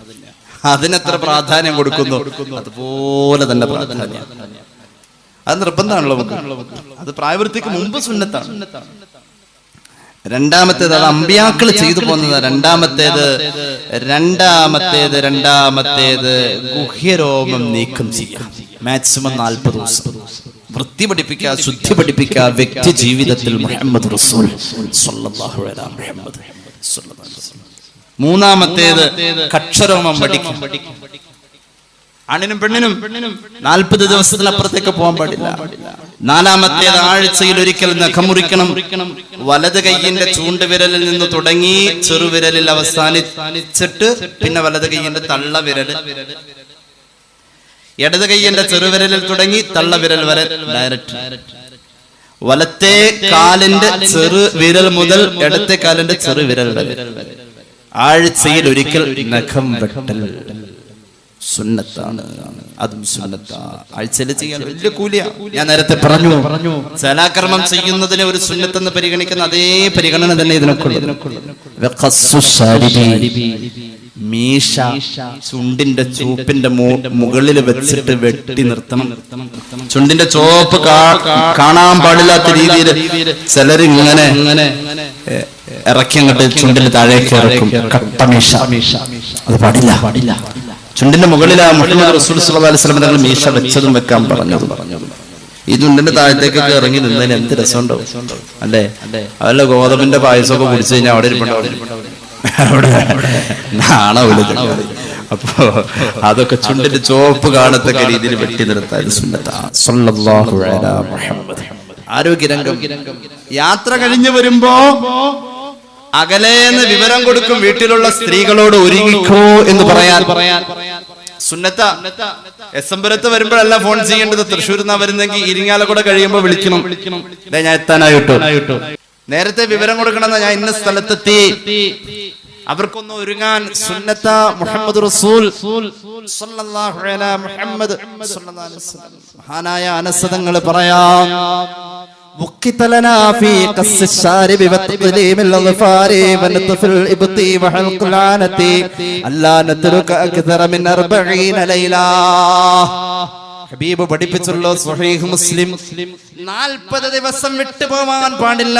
അതിനെത്ര പ്രാധാന്യം കൊടുക്കുന്നു അതുപോലെ തന്നെ പ്രാധാന്യം. അത് നിർബന്ധമാണല്ലോ, അത് പ്രായവൃത്തിക്ക് മുമ്പ് സുന്നത്താണ്. രണ്ടാമത്തേത് അത് അമ്പിയാക്കൾ ചെയ്തു പോകുന്നത്. രണ്ടാമത്തേത് ഗുഹ്യരോമം നീക്കം ചെയ്യാം. മാക്സിമം 40 ദിവസം വൃത്തി പഠിപ്പിക്കുക, ശുദ്ധി പഠിപ്പിക്കുക വ്യക്തി ജീവിതത്തിൽ. മുഹമ്മദ് റസൂൽ സ്വല്ലല്ലാഹു അലൈഹി മുഹമ്മദ് സ്വല്ലല്ലാഹു അലൈഹി വസല്ലം. മൂന്നാമത്തേത് കക്ഷരോമം പഠിക്കും. ആണിനും പെണ്ണിനും 40 ദിവസത്തിനപ്പുറത്തേക്ക് പോകാൻ പാടില്ല. നാലാമത്തേത് ആഴ്ചയിൽ ഒരിക്കൽ നഖം മുറിക്കണം. വലത് കൈയിന്റെ ചൂണ്ടുവിരലിൽ നിന്ന് തുടങ്ങി ചെറുവിരലിൽ അവസാനിച്ചിട്ട് പിന്നെ വലത് കൈയിന്റെ തള്ളവിരൽ, ഇടത് കൈയിന്റെ ചെറുവിരലിൽ തുടങ്ങി തള്ളവിരൽ വരെ ഡയറക്റ്റ്. വലത്തെ കാലിന്റെ ചെറുവിരൽ മുതൽ ഇടത്തെ കാലിന്റെ ചെറുവിരൽ വരെ ആഴ്ചയിൽ ഒരിക്കൽ നഖം വെട്ടൽ സുന്നത്താണ്. അതും സുന്നത്താ. ആഴ്ചയിൽ ചെയ്യാൻ വലിയ കൂലിയാ. ഞാൻ നേരത്തെ പറഞ്ഞു, സലാകർമ്മം ചെയ്യുന്നതിനെ ഒരു സുന്നത്തെന്ന് പരിഗണിക്കുന്ന അതേ പരിഗണന തന്നെ ഇതിനൊക്കെ. മീശ ചുണ്ടിന്റെ ചൂപ്പിന്റെ മുകളിൽ വെച്ചിട്ട് വെട്ടി നിർത്തണം. ചുണ്ടിന്റെ ചോപ്പ് കാണാൻ പാടില്ലാത്ത രീതിയിൽ ചിലരിങ്ങനെ ഇറക്കി അങ്ങോട്ട് ചുണ്ടിന് താഴേക്ക് ഇറക്കും. കട്ടമീശ അത് പാടില്ല. ചുണ്ടിന്റെ മുകളിലാ മുഹമ്മദ് റസൂൽ സ്വല്ലല്ലാഹു അലൈഹി വസല്ലം തങ്ങൾ മീശ വെച്ചതും വെക്കാൻ പറഞ്ഞതും. ഈ ചുണ്ടിന്റെ താഴത്തേക്കൊക്കെ ഇറങ്ങി നിന്നതിന് എന്ത് രസമുണ്ടാവും അല്ലേ? അതല്ല ഗോതമ്പിന്റെ പായസമൊക്കെ കുടിച്ചു കഴിഞ്ഞാൽ അവിടെ അപ്പോ അതൊക്കെ ചുണ്ടിന്റെ ചോപ്പ് കാണത്തക്ക രീതിയിൽ വെട്ടി നിർത്താൻ സുന്നത്താണ്. സ്വല്ലല്ലാഹു അലൈഹി മുഹമ്മദ്. ആരോഗ്യരംഗം. യാത്ര കഴിഞ്ഞു വരുമ്പോ അകലേന്ന് വിവരം കൊടുക്കും വീട്ടിലുള്ള സ്ത്രീകളോട്, ഒരുങ്ങിക്കോ എന്ന് പറയാൻ സുന്നത്ത. എസംബരത്ത് വരുമ്പോഴല്ല ഫോൺ ചെയ്യേണ്ടത്. തൃശ്ശൂരിൽ നിന്നാ വരുന്നെങ്കിൽ ഇരിങ്ങാലക്കുട കഴിയുമ്പോ വിളിക്കണം, ഞാൻ എത്താനായിട്ടോ. നേരത്തെ വിവരം കൊടുക്കണമെന്ന്, ഞാൻ ഇന്ന സ്ഥലത്തെത്തി. അവർക്കൊന്ന് ഒരുങ്ങാൻ സുന്നത്ത. മുഹമ്മദ് റസൂൽ സ്വല്ലല്ലാഹു അലൈഹി മുഹമ്മദ് സ്വല്ലല്ലാഹു അലൈഹി വസല്ലം. മഹാനായ അനസ് തങ്ങൾ പറയാം, وقت لنا في قص الشارب وتقليم الأظفار ونطف الإبط وحلق العانة ألا نترك أكثر من 40 ليلة. ഹബീബ് പഠിപ്പിച്ചുള്ള സ്വഹീഹ് മുസ്ലിം 40 ദിവസം വിട്ടുപോവാൻ പാടില്ല.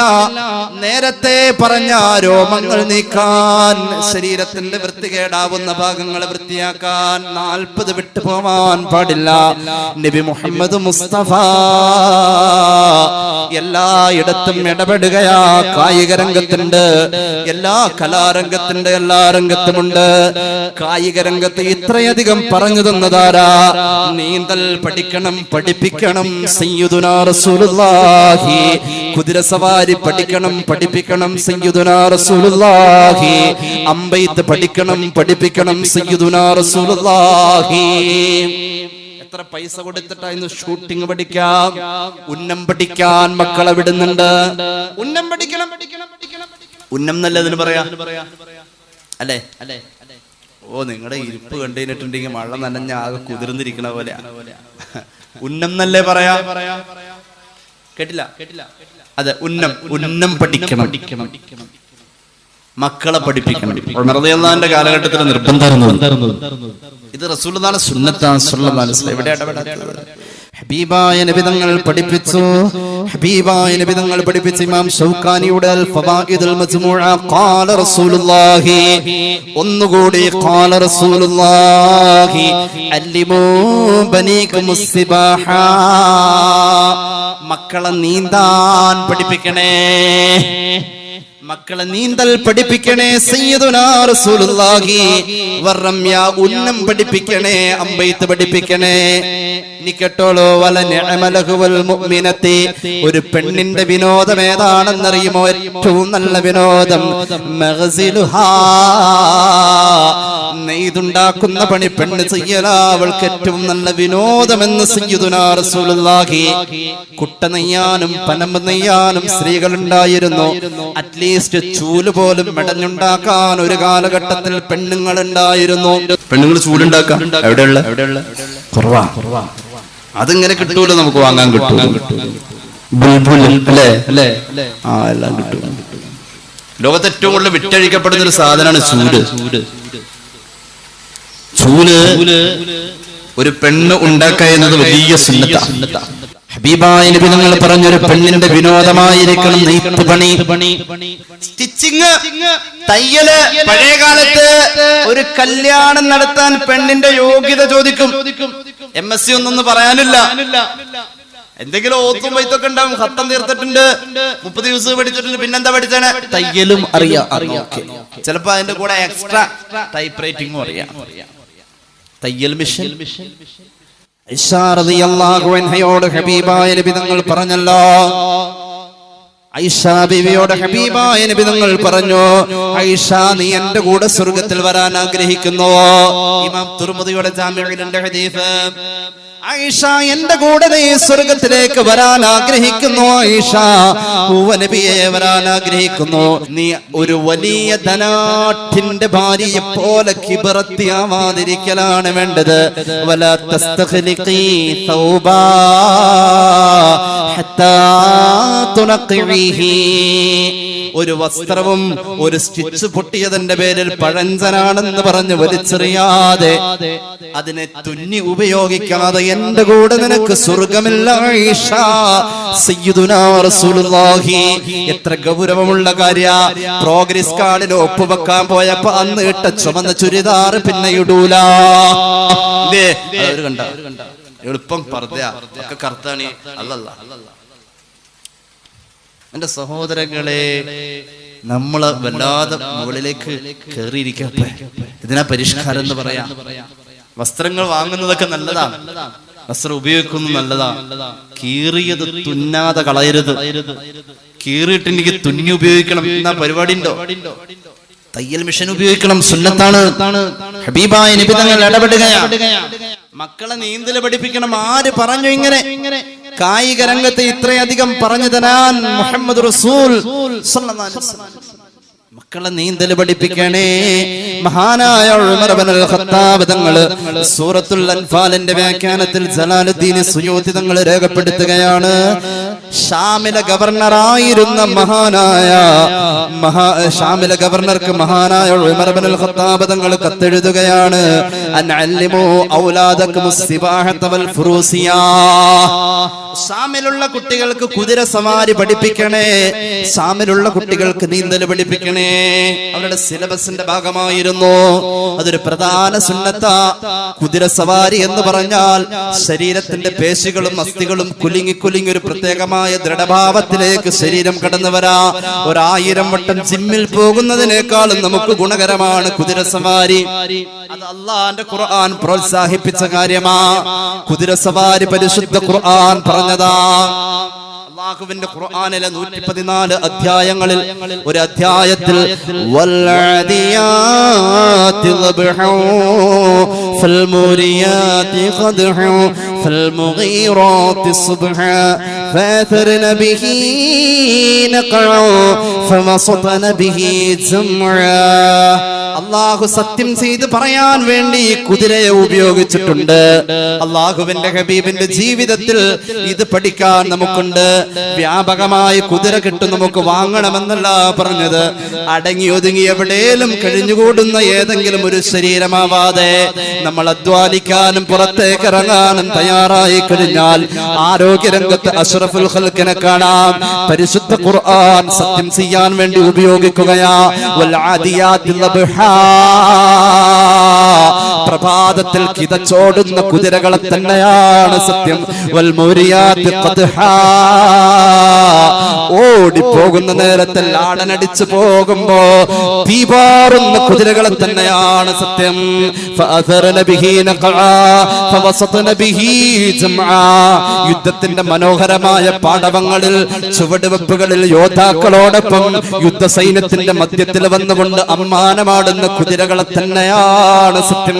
നേരത്തെ പറഞ്ഞ രോമങ്ങൾ നീക്കാൻ, ശരീരത്തിന്റെ വൃത്തികേടാവുന്ന ഭാഗങ്ങൾ വൃത്തിയാക്കാൻ 40 വിട്ടുപോവാൻ പാടില്ല. നബി മുഹമ്മദ് മുസ്തഫ എല്ലായിടത്തും ഇടപെടുകയാ. കായിക രംഗത്തുണ്ട്, എല്ലാ കലാരംഗത്തിന്റെ എല്ലാ രംഗത്തുമുണ്ട്. കായിക രംഗത്ത് ഇത്രയധികം പറഞ്ഞു തന്നതാരാ? നീന്തൽ പഠിപ്പിക്കണം സയ്യിദുനാ റസൂലുള്ളാഹി. കുതിരസവാരി പഠിപ്പിക്കണം സയ്യിദുനാ റസൂലുള്ളാഹി. അമ്പെയ്ത്ത് പഠിപ്പിക്കണം സയ്യിദുനാ റസൂലുള്ളാഹി. എത്ര പൈസ കൊടുത്തിട്ടായിരുന്നു ഷൂട്ടിംഗ് പഠിക്കാം, ഉന്നം പഠിക്കാൻ മക്കളെ വിടുന്നുണ്ട്. ഉന്നം പഠിക്കണം. ഉന്നം നല്ലതിന് പറയാ. അല്ലേ? ഓ, നിങ്ങളുടെ ഇരിപ്പ് കണ്ടുകഴിഞ്ഞിട്ടുണ്ടെങ്കിൽ മഴ നനഞ്ഞ ആകെ കുതിർന്നിരിക്കണ പോലെ. ഉന്നം എന്നല്ലേ പറയാ? കേട്ടില്ല? അതെ, ഉന്നം പഠിക്കണം, മക്കളെ പഠിപ്പിക്കണം. റളിയല്ലാഹുവിന്റെ കാലഘട്ടത്തിൽ നിർബന്ധമായിരുന്നു. ഇത് റസൂലുള്ളാഹിയുടെ സുന്നത്താണ് സ്വല്ലല്ലാഹു അലൈഹി വസല്ലം. ഇവിടെ ഇടപെടാത്തത് ഹബീബായ നബി തങ്ങൾ പഠിപ്പിച്ചു. ഹബീബായ നബി തങ്ങൾ പഠിപ്പിച്ച ഇമാം ശൗക്കാനിയുടെ അൽ ഫവായിദുൽ മജ്മൂഅ ഖാല റസൂലുള്ളാഹി, ഒന്നുകൂടി ഖാല റസൂലുള്ളാഹി അല്ലിമൂ ബനീകുമുസ് സിബാഹ, മക്കളെ നീന്താൻ പഠിപ്പിക്കണേ, മക്കളെ നീന്തൽ പഠിപ്പിക്കണേ. സയ്യിദുനാ റസൂലുള്ളാഹി വറമ്യ, ഉന്നം പഠിപ്പിക്കണേ, അമ്പെയ്ത്ത് പഠിപ്പിക്കണേ. നീ കേട്ടോളൂ, വല നിഅമലഹുൽ മുഅ്മിനത്തി, ഒരു പെണ്ണിന്റെ വിനോദം ഏതാണെന്നറിയുമോ? ഏറ്റവും നല്ല വിനോദം മഗ്സിലുഹാ, നെയ്തുണ്ടാക്കുന്ന പണി പെണ്ണ് ചെയ്യലാ അവൾക്ക് ഏറ്റവും നല്ല വിനോദമെന്ന് സയ്യിദുനാ റസൂലുള്ളാഹി. കുട്ട നെയ്യാനും പനമ്പ് നെയ്യാനും സ്ത്രീകളുണ്ടായിരുന്നു. അറ്റ്ലീസ്റ്റ് ചൂല് പോലും മെടഞ്ഞുണ്ടാക്കാൻ ഒരു കാലഘട്ടത്തിൽ പെണ്ണുങ്ങൾ ഉണ്ടായിരുന്നു. പെണ്ണുങ്ങൾ ചൂലുണ്ടാക്കാൻ എവിടെയുള്ള കുറവാ. അതിങ്ങനെ കിട്ടൂലോ, നമുക്ക് വാങ്ങാൻ കിട്ടും. അല്ലേ? ആ, എല്ലാം കിട്ടും. ലോകത്ത് ഏറ്റവും കൂടുതൽ വിറ്റഴിക്കപ്പെടുന്ന ഒരു സാധനമാണ് ചൂല്. ഒരു പെണ്ണ് ഉണ്ടാക്കുക എന്നത് വലിയ സുന്നത്താ. ഹബീബായ നബി തങ്ങൾ പറഞ്ഞൊരു പെണ്ണിന്റെ വിനോദമായിരിക്കണം നെയ്ത്ത് പണി, സ്റ്റിച്ചിങ്, തയ്യല്. പഴയ കാലത്ത് ഒരു കല്യാണം നടത്താൻ പെണ്ണിന്റെ യോഗ്യത ചോദിക്കും. MSc ഒന്നും പറയാനില്ല. എന്തെങ്കിലും ഓത്തും വൈത്തൊക്കെ ഉണ്ടാവും. ഹത്തം തീർത്തിട്ടുണ്ട്, 30 ദിവസം പഠിച്ചിട്ടുണ്ട്, പിന്നെന്താ പഠിച്ചാണ്? തയ്യലും അറിയാം. ചിലപ്പോ അതിന്റെ കൂടെ എക്സ്ട്രാ ടൈപ്പ് റൈറ്റിംഗും അറിയാം. തയ്യൽ മിഷൻ. ഐഷ റളിയല്ലാഹു അൻഹയോട് ഹബീബായ നബി തങ്ങൾ പറഞ്ഞല്ലോ, ഐഷ ബീവിയോട് ഹബീബായ നബി തങ്ങൾ പറഞ്ഞു, ഐഷ, നീ എന്റെ കൂടെ സ്വർഗത്തിൽ വരാൻ ആഗ്രഹിക്കുന്നു. ഇമാം തുർമുദിയുടെ ജാമിഉൽ ഹദീസ്. ഐഷ, എന്റെ കൂടെ നീ സ്വർഗത്തിലേക്ക് വരാൻ ആഗ്രഹിക്കുന്നു. ഐഷ, നബിയെ വരാൻ ആഗ്രഹിക്കുന്നു. നീ ഒരു വലിയ ധനാഠ്യന്റെ ഭാര്യയെ പോലെ കിബറത്തിയാവാതിരിക്കലാണ് വേണ്ടത്. വലാ തസ്തഖ്ലിഖി തൗബാ ഹത്താ തുനഖിഹി, ഒരു വസ്ത്രവും ഒരു സ്റ്റിച്ച് പൊട്ടിയതിന്റെ പേരിൽ പഴഞ്ചനാണെന്ന് പറഞ്ഞ് വലിച്ചെറിയാതെ, അതിനെ തുന്നി ഉപയോഗിക്കാതെ എന്റെ കൂടെ നിനക്ക് സ്വർഗമില്ല ഐഷ. സയ്യിദുനാ റസൂലുള്ളാഹി. എത്ര ഗൗരവമുള്ള കാര്യ. പ്രോഗ്രസ് കാർഡിൽ ഒപ്പുവെക്കാൻ പോയപ്പോ അന്ന് ഇട്ട ചുമന്ന ചുരിദാർ പിന്നെ ഇടൂല. കണ്ട എളുപ്പം പറഞ്ഞ ഒക്കെ കർത്താണി. അല്ലല്ല എന്റെ സഹോദരങ്ങളെ, നമ്മള് വല്ലാതെ മുകളിലേക്ക് കയറിയിരിക്കട്ടെ. ഇതിനാ പരിഷ്കാരം എന്ന് പറയാം. വസ്ത്രങ്ങൾ വാങ്ങുന്നതൊക്കെ നല്ലതാണ്, വസ്ത്രം ഉപയോഗിക്കുന്നത് നല്ലതാണ്. കീറിയത് തുന്നാതെ കളയരുത്. കീറിയിട്ട് എനിക്ക് തുന്നി ഉപയോഗിക്കണം എന്നാ പരിപാടി ഉണ്ടോ? തയ്യൽ മിഷൻ ഉപയോഗിക്കണം, സുന്നത്താണ്. ഹബീബായ നബി തങ്ങൾ ഇടപെടുകയാണ്. മക്കളെ നീന്തൽ പഠിപ്പിക്കണം. ആര് പറഞ്ഞു ഇങ്ങനെ? കായിക രംഗത്ത് ഇത്രയധികം പറഞ്ഞു തരാൻ മുഹമ്മദ് റസൂൽ സ്വല്ലല്ലാഹു അലൈഹി വസല്ലം. മക്കളെ നീന്തൽ പഠിപ്പിക്കണേ. മഹാനായ ഉമർ ഇബ്നുൽ ഖത്താബ് തങ്ങൾ സൂറത്തുൽ അൻഫാലിന്റെ വ്യാഖ്യാനത്തിൽ ജലാലുദ്ദീൻ സുയൂത്തി തങ്ങൾ രേഖപ്പെടുത്തുകയാണ്. ഷാമിലെ ഗവർണറായിരുന്ന ഷാമിലെ ഗവർണർക്ക് മഹാനായ ഉമർ ഇബ്നുൽ ഖത്താബ് തങ്ങൾ കത്തെഴുതുകയാണ്. അൻഅല്ലിമു ഔലാദകുമുസ് സിബാഹത വൽ ഫുറൂസിയ, ഷാമിലുള്ള കുട്ടികൾക്ക് കുതിര സവാരി പഠിപ്പിക്കണേ, ഷാമിലുള്ള കുട്ടികൾക്ക് നീന്തൽ പഠിപ്പിക്കണേ. അവരുടെ സിലബസിന്റെ ഭാഗമായിരുന്നു. അതൊരു പ്രധാന സുന്നത്താ. കുതിര സവാരി എന്ന് പറഞ്ഞാൽ ശരീരത്തിന്റെ പേശികളും അസ്ഥികളും കുലുങ്ങി കുലുങ്ങി ഒരു പ്രത്യേകമായ ദൃഢഭാവത്തിലേക്ക് ശരീരം കടന്നു വരാ. 1000 വട്ടം ജിമ്മിൽ പോകുന്നതിനേക്കാളും നമുക്ക് ഗുണകരമാണ് കുതിര സവാരി. അത് അല്ലാഹുവിന്റെ ഖുർആൻ പ്രോത്സാഹിപ്പിച്ച കാര്യമാ. കുതിര സവാരി പരിശുദ്ധ ഖുർആൻ പറഞ്ഞതാ. അല്ലാഹുവിന്റെ ഖുർആനിലെ 114 അധ്യായങ്ങളിൽ ഒരു അധ്യായത്തിൽ വൽഅദിയാതി ളബ്ഹു ഫൽമുരിയാതി ഖദ്ഹു ഫൽമുഗീറാതി സുബ്ഹ فأثرن به نقعا فوسطن به جمعا. അള്ളാഹു സത്യം ചെയ്ത് പറയാൻ വേണ്ടി കുതിരയെ ഉപയോഗിച്ചിട്ടുണ്ട്. അള്ളാഹുവിന്റെ ഹബീബിന്റെ ജീവിതത്തിൽ ഇത് പഠിക്കാൻ നമുക്കുണ്ട്. വ്യാപകമായി കുതിര കിട്ടും, നമുക്ക് വാങ്ങണമെന്നല്ല പറഞ്ഞത്. അടങ്ങി ഒതുങ്ങി എവിടെയും കഴിഞ്ഞുകൂടുന്ന ഏതെങ്കിലും ഒരു ശരീരമാവാതെ നമ്മൾ അധ്വാനിക്കാനും പുറത്തേക്ക് ഇറങ്ങാനും തയ്യാറായി കഴിഞ്ഞാൽ ആരോഗ്യരംഗത്ത് അഷ്റഫുൽ ഖൽഖിനെ കാണാം. പരിശുദ്ധ ഖുർആൻ സത്യം ചെയ്യാൻ വേണ്ടി ഉപയോഗിക്കുകയാ. വൽ ആദിയാത്തിൽ ലബ്ഹാ, പ്രഭാതത്തിൽ കിതച്ചോടുന്ന കുതിരകളെ തന്നെയാണ് സത്യം. വൽ മൂരിയാത്തി ഖദ്ഹാ, ഓടിപ്പോകുന്ന നേരത്തിൽ ആടനടിച്ചു പോകുമ്പോ തീപാറുന്ന കുതിരകളെ തന്നെയാണ് സത്യം. ഫഅഥറന ബിഹി നഖഅ ഫവസതന ബിഹി ജംഅ. യുദ്ധത്തിന്റെ മനോഹരമായ പാടവങ്ങളിൽ ചുവടുവെപ്പുകളിൽ യോദ്ധാക്കളോടൊപ്പം യുദ്ധസൈന്യത്തിന്റെ മധ്യത്തിൽ വന്നുകൊണ്ട് അമ്മാനമാടുന്ന കുതിരകളെ തന്നെയാണ് സത്യം.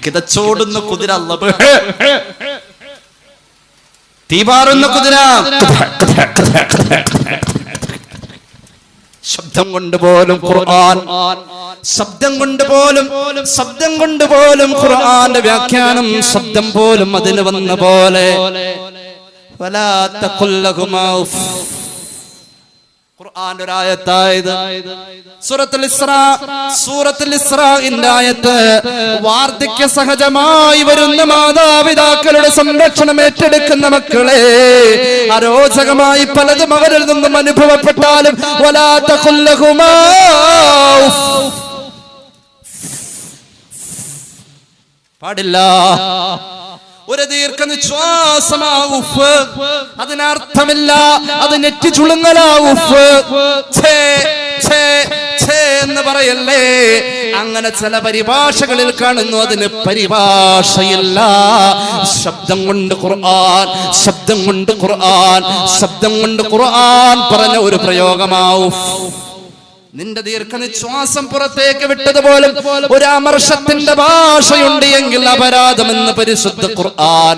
കിതച്ചോടുന്ന കുതിര, തീപാറുന്ന കുതിര, ശബ്ദം കൊണ്ടുപോലും ഖുർആൻ, ശബ്ദം കൊണ്ടുപോലും ഖുർആന്റെ വ്യാഖ്യാനം, ശബ്ദം പോലും അതിന് വന്ന പോലെ. വലാ തഖുൽ ലഹുമാ ഉഫ്. ഖുർആന്റെ ഒരു ആയത്തായത് സൂറത്തുൽ ഇസ്രാഇന്റെ ആയത്ത്. വാർദ്ധക്യ സഹജമായി വരുന്ന മാതാപിതാക്കളുടെ സംരക്ഷണം ഏറ്റെടുക്കുന്ന മക്കളെ, അരോചകമായി പലതും അവരിൽ നിന്നും അനുഭവപ്പെട്ടാലും വലാ തഖുൽ ലഹുമാ ഉഫ്, പാടില്ല. ഒരു ദീർഘനിശ്വാസമാ ഉഫ്, അതിനർത്ഥമില്ല, അത് നെറ്റി ചുളുങ്ങലാ ഉഫ്. എന്ന് പറയല്ലേ. അങ്ങനെ ചില പരിഭാഷകളിൽ കാണുന്നു, അതിന് പരിഭാഷയില്ല. ശബ്ദം കൊണ്ട് ഖുർആൻ പറഞ്ഞ ഒരു പ്രയോഗമാവും. നിന്റെ ദീർഘനിശ്വാസം പുറത്തേക്ക് വിട്ടതുപോലും ഒരു അമർഷത്തിന്റെ ഭാഷയുണ്ട് എങ്കിൽ അപരാധമെന്ന് പരിശുദ്ധ ഖുർആൻ.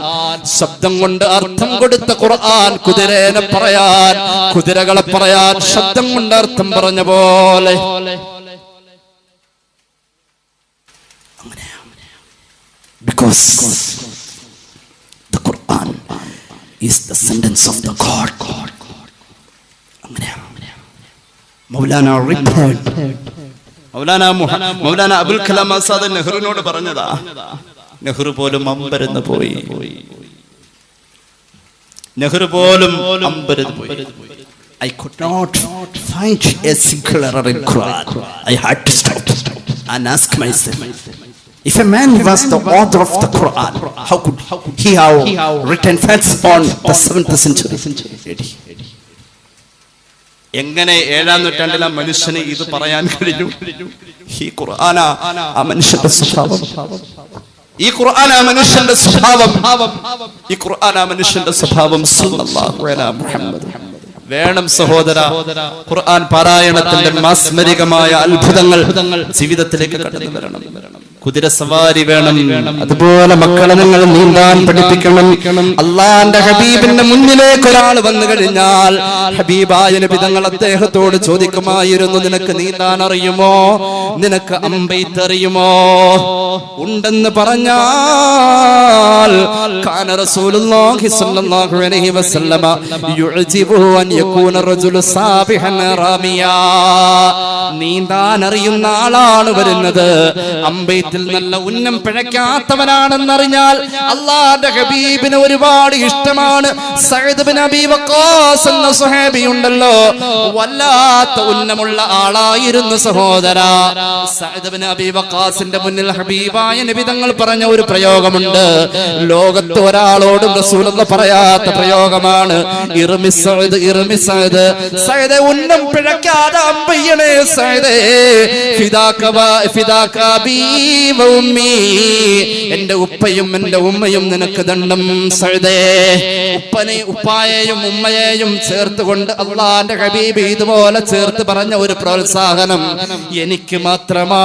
ശബ്ദം കൊണ്ട് അർത്ഥം കൊടുത്ത ഖുർആൻ കുതിരകളെ പറയാൻ ശബ്ദം കൊണ്ട് അർത്ഥം പറഞ്ഞ പോലെ. Because the Quran is the sentence of the God. Maulana Abul Kalam Azad നെഹ്റുവിനോട് പറഞ്ഞതാ. നെഹ്റു പോലും അമ്പരന്ന് പോയി. I could not find a single error in Quran. I had to stop and ask myself, if a man was the author of the Quran, how could he have written facts on the 7th century? എങ്ങനെ 7-ാം നൂറ്റാണ്ടിലെ മനുഷ്യന് ഇത് പറയാൻ കഴിഞ്ഞു? ഈ ഖുർആന ആ മനുഷ്യന്റെ സ്വഭാവം, ഈ ഖുർആന മനുഷ്യന്റെ സ്വഭാവം. സല്ലല്ലാഹു അലൈഹി മുഹമ്മദ്. വേണം സഹോദര, ഖുർആൻ പാരായണത്തിന്റെ മാസ്മരികമായ അത്ഭുതങ്ങൾ ജീവിതത്തിലേക്ക് കടന്നു വരണം. കുതിര സവാരി വേണം. അതുപോലെ മക്കളെ നിങ്ങൾ നീന്താൻ പഠിപ്പിക്കണം. അള്ളാന്റെ ഹബീബിന്റെ മുന്നിലേക്ക് ഒരാൾ വന്നു കഴിഞ്ഞാൽ ഹബീബായ നബി തങ്ങൾ അദ്ദേഹത്തോട് ചോദിക്കുമായിരുന്നു, നിനക്ക് നീന്താൻ അറിയുമോ? നിനക്ക് അമ്പെയ്ത്ത് അറിയുമോ? ഉണ്ടെന്ന് പറഞ്ഞാൽ കാന റസൂലുള്ളാഹി സ്വല്ലല്ലാഹു അലൈഹി വസല്ലമ യുഅജിബുഹു അൻ യകൂന റജുലു സാബിഹൻ റാമിയാ. നീന്താൻ അറിയുന്ന ആളാണ് വരുന്നത്, അമ്പെയ്ത്തിൽ നല്ല ഉന്നം പിഴയ്ക്കാത്തവനാണെന്നറിഞ്ഞാൽ അല്ലാഹുവിന്റെ ഹബീബിന് ഒരുപാട് ഇഷ്ടമാണ്. സഅദ് ഇബ്നു അബീ വഖാസ് എന്ന സ്വഹാബി ഉണ്ടല്ലോ, വല്ലാത്ത ഉന്നമുള്ള ആളായിരുന്നു സഹോദര. സഅദ് ഇബ്നു അബീ വഖാസിന്റെ മുന്നിൽ ഹബീബായ നബി തങ്ങൾ പറഞ്ഞ ഒരു പ്രയോഗമുണ്ട്. ലോകത്ത് ഒരാളോടും റസൂലുള്ളാഹി പറയാത്ത പ്രയോഗമാണ്. ഇർമി സഅദ്, ഇർമി സഅദ്. സഅദ് ഉന്നം പിഴയ്ക്കാതെ അമ്പയ്യണേ സഅദ്. ഫിദാക ബി എന്റെ ഉപ്പയും എന്റെ ഉമ്മയും നിനക്ക് ദണ്ഡം സഅദേ. ഉപ്പായെയും ഉമ്മയെയും ചേർത്തുകൊണ്ട് അള്ളാന്റെ ഹബീബ് ഇതുപോലെ ചേർത്ത് പറഞ്ഞ ഒരു പ്രോത്സാഹനം എനിക്ക് മാത്രമാ.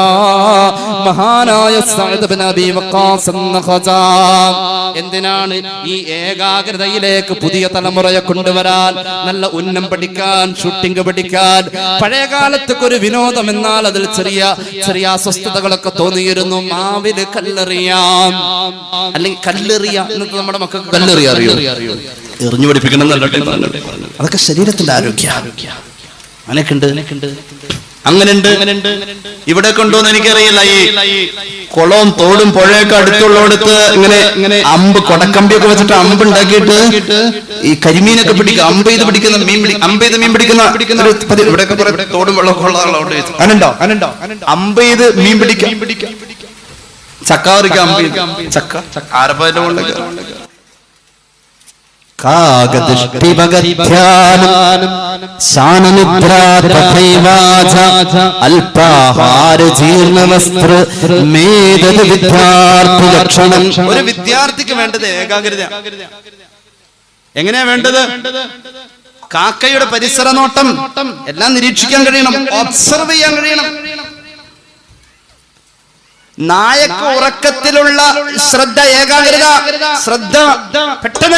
മഹാനായ സഅദ് ഇബ്നു അബീ വഖാസ് അൻ-നഖജാം. എന്തിനാണ് ഈ ഏകാഗ്രതയിലേക്ക് പുതിയ തലമുറയെ കൊണ്ടുവരാൻ, നല്ല ഉന്നം പഠിക്കാൻ, ഷൂട്ടിംഗ് പഠിക്കാൻ. പഴയ കാലത്തൊക്കെ ഒരു വിനോദം എന്നാൽ അതിൽ ചെറിയ ചെറിയ അസ്വസ്ഥതകളൊക്കെ തോന്നിയിരുന്നു. മാവില് കല്ലെറിയാം, അല്ലെങ്കിൽ കല്ലെറിയ എന്നിട്ട് നമ്മുടെ മക്കൾക്ക് കല്ലെറിയ അറിയോ? എറിഞ്ഞു പഠിപ്പിക്കണം എന്നല്ലേ. അതൊക്കെ ശരീരത്തിന്റെ ആരോഗ്യ. അങ്ങനെയുണ്ട്. ഇവിടെ കൊണ്ടുവന്ന് എനിക്കറിയില്ല. ഈ കുളവും തോടും പുഴയൊക്കെ അടുത്തുള്ളടത്ത് ഇങ്ങനെ അമ്പ് കൊടക്കമ്പിയൊക്കെ വെച്ചിട്ട് അമ്പ് ഉണ്ടാക്കിയിട്ട് ഈ കരിമീനൊക്കെ പിടിക്കുക, അമ്പ് ചെയ്ത് പിടിക്കുന്ന മീൻ പിടിക്കുന്ന ഇവിടെ തോടും വെള്ളമൊക്കെ ഉള്ളതുണ്ടോ? അമ്പ് ചെയ്ത് മീൻ പിടിക്കാം, ചക്ക പറിക്കാം, ചക്ക ആരപ്പതിന്റെ മുകളിലേക്ക് ഒരു വിദ്യാർത്ഥിക്ക് വേണ്ടത് ഏകാഗ്രത. എങ്ങനെയാ വേണ്ടത്? കാക്കയുടെ പരിസര നോട്ടം എല്ലാം നിരീക്ഷിക്കാൻ കഴിയണം, ഒബ്സർവ് ചെയ്യാൻ കഴിയണം. നായക്ക് ഉറക്കത്തിലുള്ള ശ്രദ്ധ, ഏകാഗ്രത, ശ്രദ്ധ. പെട്ടെന്ന്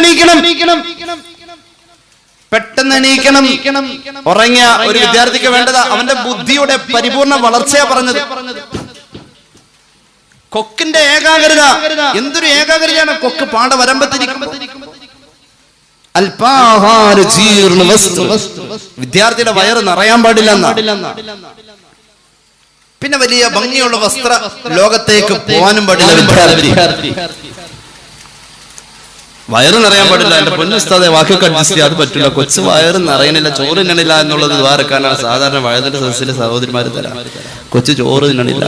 എണീക്കണം. ഉറങ്ങിയ ഒരു വിദ്യാർത്ഥിക്ക് വേണ്ടത് അവന്റെ ബുദ്ധിയുടെ പരിപൂർണ വളർച്ചയാ പറഞ്ഞത്. കൊക്കിന്റെ ഏകാഗ്രത എന്തൊരു ഏകാഗ്രതയാണ്! കൊക്ക് പാട വരമ്പത്തിരിക്കുമ്പോൾ അല്പാഹാര ജീർണ വസ്തു. വിദ്യാർത്ഥിയുടെ വയറ് നിറയാൻ പാടില്ല. പിന്നെ വലിയ ഭംഗിയുള്ള വസ്ത്ര ലോകത്തേക്ക് പോകാനും പാടില്ല വിദ്യാർത്ഥി. വയറ് നിറയാൻ പാടില്ല. എന്റെ പൊന്നുസ്താദെ വാക്കൊക്കെ അഡ്ജസ്റ്റ് ചെയ്യാൻ പറ്റില്ല. കൊച്ചു വയറ് നിറയണില്ല, ചോറ് തിന്നണില്ല എന്നുള്ളത് ദ്വാരക്കാനാണ് സാധാരണ വയതിന്റെ സദസ്സിലെ സഹോദരിമാര് തരാം. കൊച്ചു ചോറ് തിന്നണില്ല,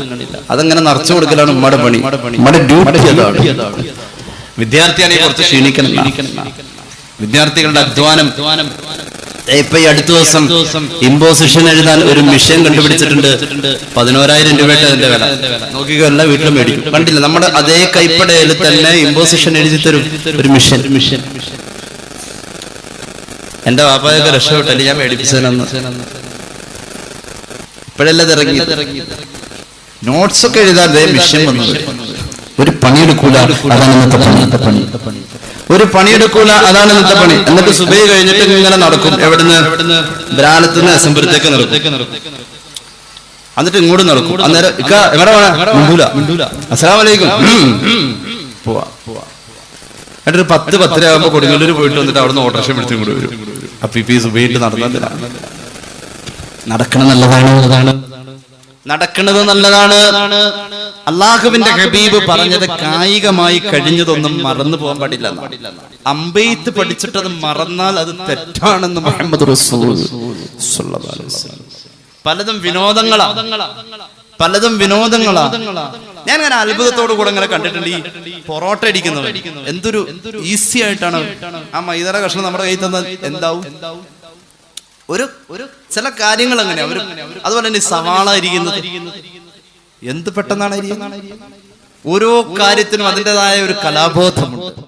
അതങ്ങനെ നിറച്ചു കൊടുക്കലാണ് ഉമ്മയുടെ പണി. ഉമ്മയുടെ ഡ്യൂട്ടി അതാണ്. വിദ്യാർത്ഥിയാണെങ്കിൽ കുറച്ച് ക്ഷീണിക്കണം. വിദ്യാർത്ഥികളുടെ അധ്വാനം. ഇപ്പൊ ഈ അടുത്ത ദിവസം ഇമ്പോസിഷൻ എഴുതാൻ ഒരു മിഷൻ കണ്ടുപിടിച്ചിട്ടുണ്ട്. 11,000 രൂപയുടെ അതിന്റെ വില. നോക്കിക്കോ, എല്ലാ വീട്ടിലും മേടിക്കും. കണ്ടില്ല, നമ്മുടെ അതേ കൈപ്പടയിൽ തന്നെ ഇമ്പോസിഷൻ എഴുതി തരും ഒരു മിഷൻ. എന്റെ വാപ്പായൊക്കെ രക്ഷപ്പെട്ടല്ലേ, ഞാൻ മേടിപ്പിച്ചതെന്ന്. ഇപ്പോഴല്ലേ ഇറങ്ങി. നോട്ട്സ് ഒക്കെ എഴുതാൻ മിഷൻ വന്നു. ഒരു പണിയെടുക്കൂല, അതാണ് ഇന്നത്തെ പണി. ഒരു പണിയെടുക്കൂല, അതാണ് ഇന്നത്തെ പണി. എന്നിട്ട് സുബൈ കഴിഞ്ഞിട്ട് ഇങ്ങനെ നടക്കും. എവിടുന്ന്? ബ്രാലത്തുനിന്ന് അസംബരത്തേക്ക് നടക്കും. എന്നിട്ട് ഇങ്ങോട്ട് നടക്കും. അന്നേരം മിണ്ടൂല. അസ്സലാമു അലൈക്കും പോവാ. എന്നിട്ട് 10-10:30 ആകുമ്പോ കൊടുങ്ങല്ലൂർ പോയിട്ട് വന്നിട്ട് അവിടുന്ന് ഓട്ടോറിക്ഷ വിളിച്ച് ഇങ്ങോട്ട് വരും. അപ്പൊ ഇപ്പൊ ഈ സുബൈയിട്ട് നടക്കുന്നത് നല്ലതാണ്. അള്ളാഹുവിന്റെ ഹബീബ് പറഞ്ഞത് കായികമായി കഴിഞ്ഞതൊന്നും മറന്നു പോകാൻ പാടില്ല. അമ്പെയ്ത്ത് പഠിച്ചിട്ടത് മറന്നാൽ അത് തെറ്റാണെന്ന് മുഹമ്മദ് റസൂൽ സ്വല്ലല്ലാഹു അലൈഹി വസല്ലം. പലതും വിനോദങ്ങളാ. ഞാൻ അങ്ങനെ അത്ഭുതത്തോടു കൂടെ ഇങ്ങനെ കണ്ടിട്ടുണ്ട്. ഈ പൊറോട്ട അടിക്കുന്നത് എന്തൊരു ഈസി ആയിട്ടാണ്. ആ മൈദയുടെ കഷ്ണം നമ്മുടെ കയ്യിൽ തന്നാൽ എന്താവും? ഒരു ചില കാര്യങ്ങൾ അങ്ങനെ. അതുപോലെ തന്നെ സവാള അരിയുന്നത് എന്ത് പെട്ടെന്നാണ് അരിയുന്നത്. ഓരോ കാര്യത്തിനും അതിൻ്റെതായ ഒരു കലാബോധമുണ്ട്.